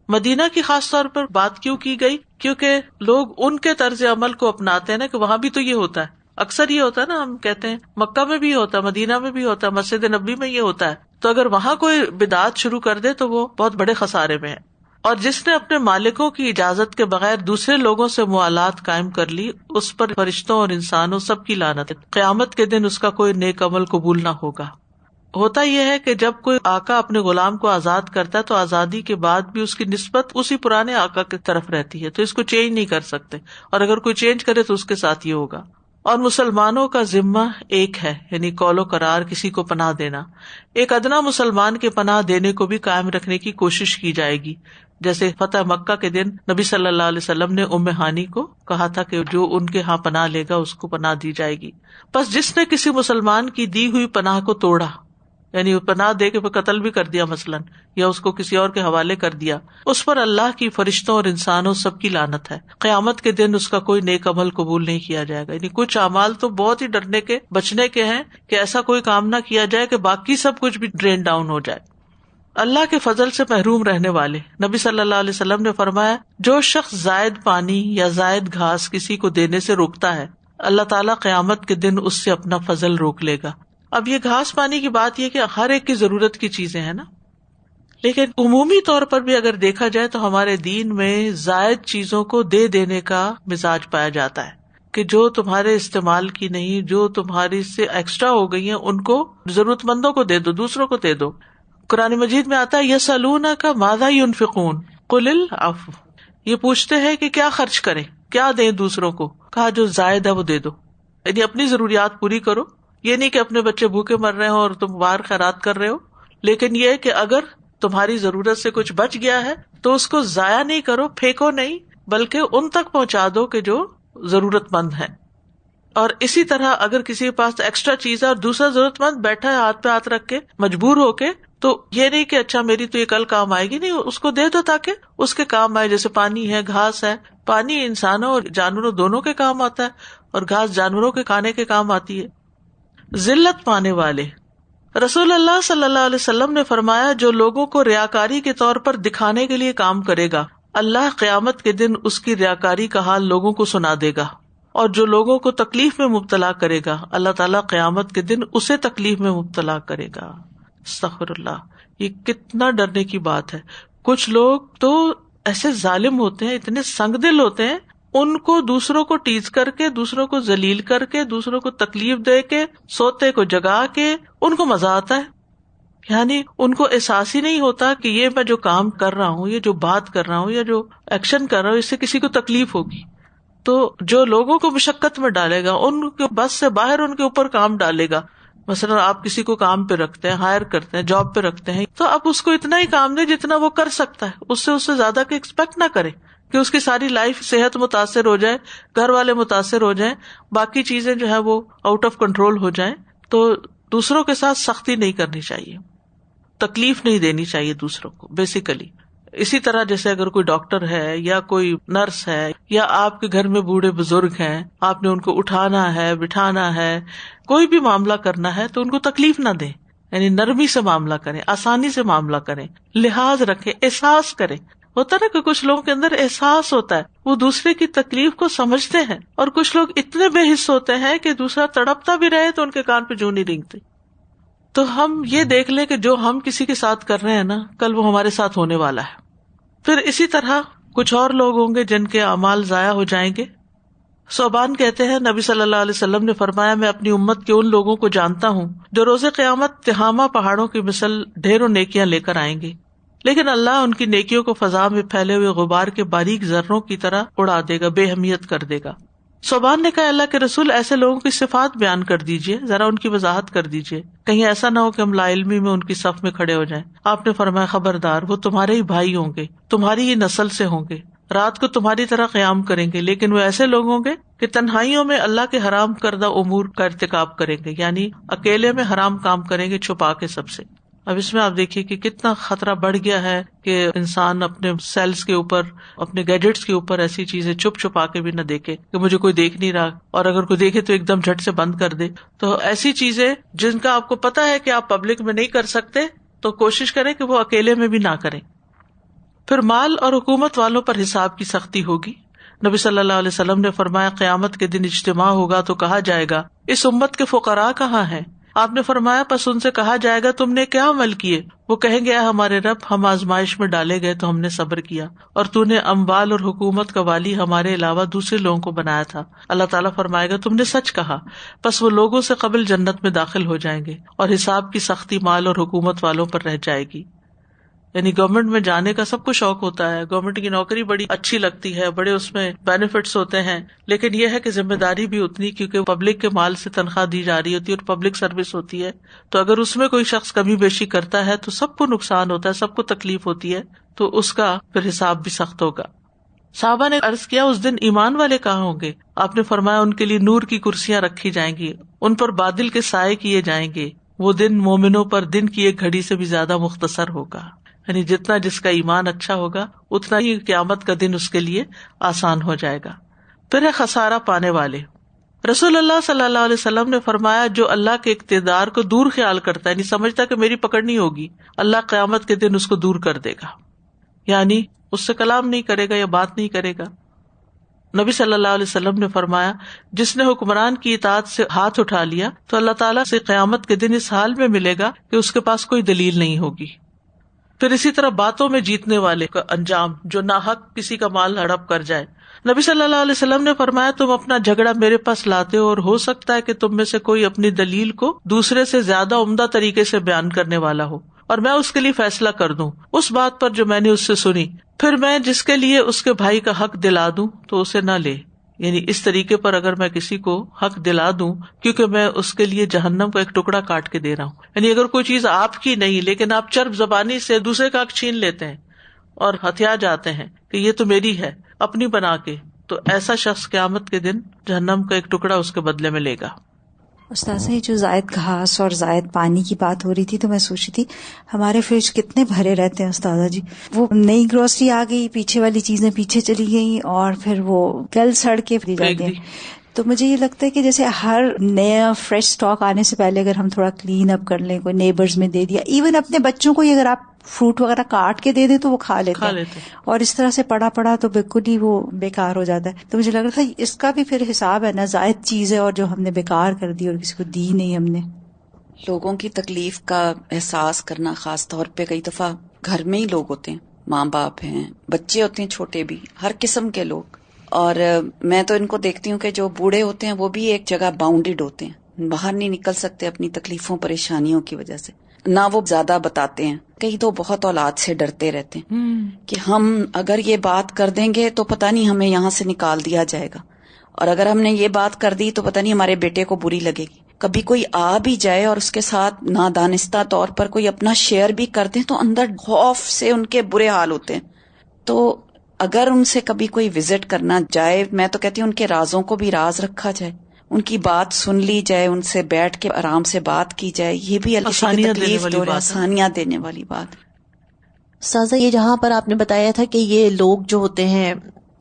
Speaker 1: مدینہ کی خاص طور پر بات کیوں کی گئی؟ کیونکہ لوگ ان کے طرز عمل کو اپناتے ہیں نا، کہ وہاں بھی تو یہ ہوتا ہے. اکثر یہ ہوتا ہے نا، ہم کہتے ہیں مکہ میں بھی ہوتا ہے، مدینہ میں بھی ہوتا ہے، مسجد نبوی میں یہ ہوتا ہے. تو اگر وہاں کوئی بدعات شروع کر دے تو وہ بہت بڑے خسارے میں ہے. اور جس نے اپنے مالکوں کی اجازت کے بغیر دوسرے لوگوں سے موالات قائم کر لی، اس پر فرشتوں اور انسانوں سب کی لعنت ہے. قیامت کے دن اس کا کوئی نیک عمل قبول نہ ہوگا. ہوتا یہ ہے کہ جب کوئی آقا اپنے غلام کو آزاد کرتا ہے تو آزادی کے بعد بھی اس کی نسبت اسی پرانے آقا کی طرف رہتی ہے، تو اس کو چینج نہیں کر سکتے، اور اگر کوئی چینج کرے تو اس کے ساتھ یہ ہوگا. اور مسلمانوں کا ذمہ ایک ہے، یعنی قول و قرار، کسی کو پناہ دینا. ایک ادنا مسلمان کے پناہ دینے کو بھی قائم رکھنے کی کوشش کی جائے گی. جیسے فتح مکہ کے دن نبی صلی اللہ علیہ وسلم نے ام ہانی کو کہا تھا کہ جو ان کے ہاں پناہ لے گا اس کو پناہ دی جائے گی. بس جس نے کسی مسلمان کی دی ہوئی پناہ کو توڑا، یعنی پناہ دے کے قتل بھی کر دیا مثلاً، یا اس کو کسی اور کے حوالے کر دیا، اس پر اللہ کی فرشتوں اور انسانوں سب کی لعنت ہے. قیامت کے دن اس کا کوئی نیک عمل قبول نہیں کیا جائے گا. یعنی کچھ اعمال تو بہت ہی ڈرنے کے، بچنے کے ہیں کہ ایسا کوئی کام نہ کیا جائے کہ باقی سب کچھ بھی ڈرین ڈاؤن ہو جائے. اللہ کے فضل سے محروم رہنے والے، نبی صلی اللہ علیہ وسلم نے فرمایا، جو شخص زائد پانی یا زائد گھاس کسی کو دینے سے روکتا ہے، اللہ تعالیٰ قیامت کے دن اس سے اپنا فضل روک لے گا. اب یہ گھاس پانی کی بات یہ کہ ہر ایک کی ضرورت کی چیزیں ہیں نا، لیکن عمومی طور پر بھی اگر دیکھا جائے تو ہمارے دین میں زائد چیزوں کو دے دینے کا مزاج پایا جاتا ہے کہ جو تمہارے استعمال کی نہیں، جو تمہاری سے ایکسٹرا ہو گئی ہیں، ان کو ضرورت مندوں کو دے دو، دوسروں کو دے دو. قرآن مجید میں آتا ہے، یسألونک ماذا ينفقون قل العفو، یہ پوچھتے ہیں کہ کیا خرچ کریں، کیا دیں دوسروں کو. کہا جو زائد ہے وہ دے دو، یعنی اپنی ضروریات پوری کرو. یہ نہیں کہ اپنے بچے بھوکے مر رہے ہو اور تم باہر خیرات کر رہے ہو، لیکن یہ کہ اگر تمہاری ضرورت سے کچھ بچ گیا ہے تو اس کو ضائع نہیں کرو، پھینکو نہیں، بلکہ ان تک پہنچا دو کہ جو ضرورت مند ہے. اور اسی طرح اگر کسی کے پاس ایکسٹرا چیز ہے اور دوسرا ضرورت مند بیٹھا ہے ہاتھ پہ ہاتھ رکھ کے مجبور ہو کے، تو یہ نہیں کہ اچھا میری تو یہ کل کام آئے گی، نہیں، اس کو دے دو تاکہ اس کے کام آئے. جیسے پانی ہے، گھاس ہے، پانی انسانوں اور جانوروں دونوں کے کام آتا ہے، اور گھاس جانوروں کے کھانے کے کام آتی ہے. ذلت پانے والے، رسول اللہ صلی اللہ علیہ وسلم نے فرمایا، جو لوگوں کو ریاکاری کے طور پر دکھانے کے لیے کام کرے گا، اللہ قیامت کے دن اس کی ریاکاری کا حال لوگوں کو سنا دے گا. اور جو لوگوں کو تکلیف میں مبتلا کرے گا، اللہ تعالیٰ قیامت کے دن اسے تکلیف میں مبتلا کرے گا. استغفر اللہ، یہ کتنا ڈرنے کی بات ہے. کچھ لوگ تو ایسے ظالم ہوتے ہیں، اتنے سنگ دل ہوتے ہیں، ان کو دوسروں کو ٹیز کر کے، دوسروں کو ذلیل کر کے، دوسروں کو تکلیف دے کے، سوتے کو جگا کے ان کو مزہ آتا ہے. یعنی ان کو احساس ہی نہیں ہوتا کہ یہ میں جو کام کر رہا ہوں، یہ جو بات کر رہا ہوں، یا جو ایکشن کر رہا ہوں، اس سے کسی کو تکلیف ہوگی. تو جو لوگوں کو مشقت میں ڈالے گا، ان کے بس سے باہر ان کے اوپر کام ڈالے گا. مثلا آپ کسی کو کام پہ رکھتے ہیں، ہائر کرتے ہیں، جاب پہ رکھتے ہیں، تو آپ اس کو اتنا ہی کام دیں جتنا وہ کر سکتا ہے، اس سے زیادہ کہ ایکسپیکٹ نہ کریں کہ اس کی ساری لائف صحت متاثر ہو جائے، گھر والے متاثر ہو جائیں، باقی چیزیں جو ہے وہ آؤٹ آف کنٹرول ہو جائیں. تو دوسروں کے ساتھ سختی نہیں کرنی چاہیے، تکلیف نہیں دینی چاہیے دوسروں کو. بیسیکلی اسی طرح جیسے اگر کوئی ڈاکٹر ہے یا کوئی نرس ہے یا آپ کے گھر میں بوڑھے بزرگ ہیں، آپ نے ان کو اٹھانا ہے، بٹھانا ہے، کوئی بھی معاملہ کرنا ہے تو ان کو تکلیف نہ دیں، یعنی نرمی سے معاملہ کریں، آسانی سے معاملہ کریں، لحاظ رکھیں، احساس کریں. ہوتا نا کہ کچھ لوگوں کے اندر احساس ہوتا ہے، وہ دوسرے کی تکلیف کو سمجھتے ہیں، اور کچھ لوگ اتنے بے حس ہوتے ہیں کہ دوسرا تڑپتا بھی رہے تو ان کے کان پہ جوں نہیں رینگتے. تو ہم یہ دیکھ لیں کہ جو ہم کسی کے ساتھ کر رہے ہیں نا، کل وہ ہمارے ساتھ ہونے والا ہے. پھر اسی طرح کچھ اور لوگ ہوں گے جن کے اعمال ضائع ہو جائیں گے. صوبان کہتے ہیں نبی صلی اللہ علیہ وسلم نے فرمایا، میں اپنی امت کے ان لوگوں کو جانتا ہوں جو روز قیامت تہامہ پہاڑوں کی مثل ڈھیروں نیکیاں لے کر آئیں گے، لیکن اللہ ان کی نیکیوں کو فضا میں پھیلے ہوئے غبار کے باریک ذروں کی طرح اڑا دے گا، بے اہمیت کر دے گا. صوبان نے کہا، اللہ کے رسول، ایسے لوگوں کی صفات بیان کر دیجئے، ذرا ان کی وضاحت کر دیجئے، کہیں ایسا نہ ہو کہ ہم لا علمی میں ان کی صف میں کھڑے ہو جائیں. آپ نے فرمایا، خبردار، وہ تمہارے ہی بھائی ہوں گے، تمہاری ہی نسل سے ہوں گے، رات کو تمہاری طرح قیام کریں گے، لیکن وہ ایسے لوگ ہوں گے کہ تنہائیوں میں اللہ کے حرام کردہ امور کا ارتکاب کریں گے، یعنی اکیلے میں حرام کام کریں گے چھپا کے سب سے. اب اس میں آپ دیکھیے کہ کتنا خطرہ بڑھ گیا ہے کہ انسان اپنے سیلز کے اوپر، اپنے گیجٹس کے اوپر ایسی چیزیں چھپ چھپا کے بھی نہ دیکھے کہ مجھے کوئی دیکھ نہیں رہا، اور اگر کوئی دیکھے تو ایک دم جھٹ سے بند کر دے. تو ایسی چیزیں جن کا آپ کو پتا ہے کہ آپ پبلک میں نہیں کر سکتے تو کوشش کریں کہ وہ اکیلے میں بھی نہ کریں. پھر مال اور حکومت والوں پر حساب کی سختی ہوگی. نبی صلی اللہ علیہ وسلم نے فرمایا، قیامت کے دن اجتماع ہوگا تو کہا جائے گا، اس امت کے فقراء کہاں ہیں؟ آپ نے فرمایا، پس ان سے کہا جائے گا، تم نے کیا عمل کیے؟ وہ کہیں گے، اے ہمارے رب، ہم آزمائش میں ڈالے گئے تو ہم نے صبر کیا، اور تو نے اموال اور حکومت کا والی ہمارے علاوہ دوسرے لوگوں کو بنایا تھا. اللہ تعالیٰ فرمائے گا، تم نے سچ کہا. پس وہ لوگوں سے قبل جنت میں داخل ہو جائیں گے، اور حساب کی سختی مال اور حکومت والوں پر رہ جائے گی. یعنی گورنمنٹ میں جانے کا سب کو شوق ہوتا ہے، گورنمنٹ کی نوکری بڑی اچھی لگتی ہے، بڑے اس میں بینیفٹس ہوتے ہیں، لیکن یہ ہے کہ ذمہ داری بھی اتنی، کیونکہ پبلک کے مال سے تنخواہ دی جا رہی ہوتی ہے اور پبلک سروس ہوتی ہے. تو اگر اس میں کوئی شخص کمی بیشی کرتا ہے تو سب کو نقصان ہوتا ہے، سب کو تکلیف ہوتی ہے، تو اس کا پھر حساب بھی سخت ہوگا. صحابہ نے عرض کیا، اس دن ایمان والے کہاں ہوں گے؟ آپ نے فرمایا، ان کے لیے نور کی کرسیاں رکھی جائیں گی، ان پر بادل کے سائے کیے جائیں گے. وہ دن مومنوں پر دن کی ایک گھڑی سے بھی زیادہ مختصر ہوگا. یعنی جتنا جس کا ایمان اچھا ہوگا اتنا ہی قیامت کا دن اس کے لیے آسان ہو جائے گا. پھر ہے خسارہ پانے والے. رسول اللہ صلی اللہ علیہ وسلم نے فرمایا، جو اللہ کے اقتدار کو دور خیال کرتا ہے، یعنی سمجھتا کہ میری پکڑ نہیں ہوگی، اللہ قیامت کے دن اس کو دور کر دے گا، یعنی اس سے کلام نہیں کرے گا یا بات نہیں کرے گا. نبی صلی اللہ علیہ وسلم نے فرمایا، جس نے حکمران کی اطاعت سے ہاتھ اٹھا لیا تو اللہ تعالیٰ سے قیامت کے دن اس حال میں ملے گا کہ اس کے پاس کوئی دلیل نہیں ہوگی. پھر اسی طرح باتوں میں جیتنے والے کا انجام، جو ناحق کسی کا مال ہڑپ کر جائے. نبی صلی اللہ علیہ وسلم نے فرمایا، تم اپنا جھگڑا میرے پاس لاتے ہو، اور ہو سکتا ہے کہ تم میں سے کوئی اپنی دلیل کو دوسرے سے زیادہ عمدہ طریقے سے بیان کرنے والا ہو، اور میں اس کے لیے فیصلہ کر دوں اس بات پر جو میں نے اس سے سنی. پھر میں جس کے لیے اس کے بھائی کا حق دلا دوں تو اسے نہ لے. یعنی اس طریقے پر اگر میں کسی کو حق دلا دوں، کیونکہ میں اس کے لیے جہنم کا ایک ٹکڑا کاٹ کے دے رہا ہوں. یعنی اگر کوئی چیز آپ کی نہیں لیکن آپ چرب زبانی سے دوسرے کا حق چھین لیتے ہیں اور ہتھیا جاتے ہیں کہ یہ تو میری ہے اپنی بنا کے، تو ایسا شخص قیامت کے دن جہنم کا ایک ٹکڑا اس کے بدلے میں لے گا.
Speaker 3: استاذہ، یہ جو زائد گھاس اور زائد پانی کی بات ہو رہی تھی تو میں سوچ رہی تھی ہمارے فریج کتنے بھرے رہتے ہیں استاذہ جی. وہ نئی گروسری آ گئی، پیچھے والی چیزیں پیچھے چلی گئی اور پھر وہ گل سڑ کے پھر جاتی ہیں. تو مجھے یہ لگتا ہے کہ جیسے ہر نیا فریش سٹاک آنے سے پہلے اگر ہم تھوڑا کلین اپ کر لیں، کوئی نیبرز میں دے دیا، ایون اپنے بچوں کو اگر آپ فروٹ وغیرہ کاٹ کے دے دیں تو وہ کھا لیتے ہیں، اور اس طرح سے پڑا تو بالکل ہی وہ بیکار ہو جاتا ہے. تو مجھے لگ رہا تھا اس کا بھی پھر حساب ہے نا، زائد چیز ہے اور جو ہم نے بیکار کر دی اور کسی کو دی نہیں ہم نے.
Speaker 5: لوگوں کی تکلیف کا احساس کرنا، خاص طور پہ کئی دفعہ گھر میں ہی لوگ ہوتے ہیں، ماں باپ ہیں، بچے ہوتے ہیں چھوٹے بھی، ہر قسم کے لوگ. اور میں تو ان کو دیکھتی ہوں کہ جو بوڑھے ہوتے ہیں وہ بھی ایک جگہ باؤنڈیڈ ہوتے ہیں، باہر نہیں نکل سکتے اپنی تکلیفوں پریشانیوں کی وجہ سے، نہ وہ زیادہ بتاتے ہیں. کئی تو بہت اولاد سے ڈرتے رہتے ہیں کہ ہم اگر یہ بات کر دیں گے تو پتہ نہیں ہمیں یہاں سے نکال دیا جائے گا، اور اگر ہم نے یہ بات کر دی تو پتہ نہیں ہمارے بیٹے کو بری لگے گی. کبھی کوئی آ بھی جائے اور اس کے ساتھ نادانستہ طور پر کوئی اپنا شیئر بھی کر دیں تو اندر خوف سے ان کے برے حال ہوتے ہیں. تو اگر ان سے کبھی کوئی وزٹ کرنا جائے، میں تو کہتی ہوں ان کے رازوں کو بھی راز رکھا جائے، ان کی بات سن لی جائے، ان سے بیٹھ کے آرام سے بات کی جائے. یہ بھی آسانیاں دینے والی بات.
Speaker 4: سازا یہ جہاں پر آپ نے بتایا تھا کہ یہ لوگ جو ہوتے ہیں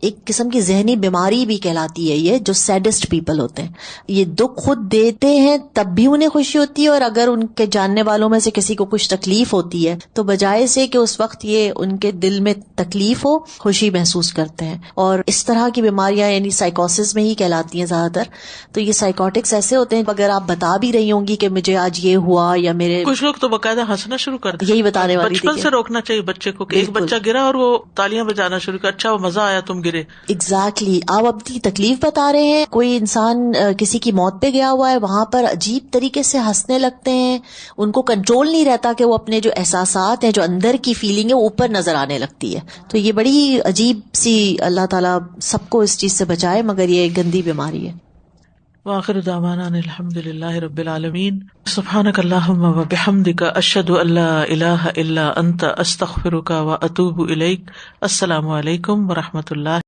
Speaker 4: ایک قسم کی ذہنی بیماری بھی کہلاتی ہے، یہ جو سیڈسٹ پیپل ہوتے ہیں، یہ دکھ خود دیتے ہیں تب بھی انہیں خوشی ہوتی ہے، اور اگر ان کے جاننے والوں میں سے کسی کو کچھ تکلیف ہوتی ہے تو بجائے سے کہ اس وقت یہ ان کے دل میں تکلیف ہو، خوشی محسوس کرتے ہیں. اور اس طرح کی بیماریاں یعنی سائیکوسس میں ہی کہلاتی ہیں زیادہ تر. تو یہ سائیکوٹکس ایسے ہوتے ہیں، اگر آپ بتا بھی رہی ہوں گی کہ مجھے آج یہ ہوا، یا میرے
Speaker 1: کچھ لوگ تو باقاعدہ ہنسنا شروع کر دیں.
Speaker 4: یہی بتانے والی
Speaker 1: بچپن سے روکنا چاہیے بچے کو کہ ایک بچہ گرا اور وہ تالیاں بجانا شروع کر، اچھا وہ مزہ آیا تم گرے.
Speaker 4: ایگزیکٹلی. آپ اپنی تکلیف بتا رہے ہیں، کوئی انسان کسی کی موت پہ گیا ہوا ہے، وہاں پر عجیب طریقے سے ہنسنے لگتے ہیں، ان کو کنٹرول نہیں رہتا کہ وہ اپنے جو احساسات ہیں، جو اندر کی فیلنگ ہے، وہ اوپر نظر آنے لگتی ہے. تو یہ بڑی عجیب سی، اللہ تعالیٰ سب کو اس چیز سے بچائے، مگر یہ گندی بیماری ہے.
Speaker 1: وآخر دعوانا الحمد للہ رب العالمین. سبحانک اللہم وبحمدک، اشہد ان لا الہ الا انت، استغفرک واتوب الیک. السلام علیکم ورحمۃ اللہ.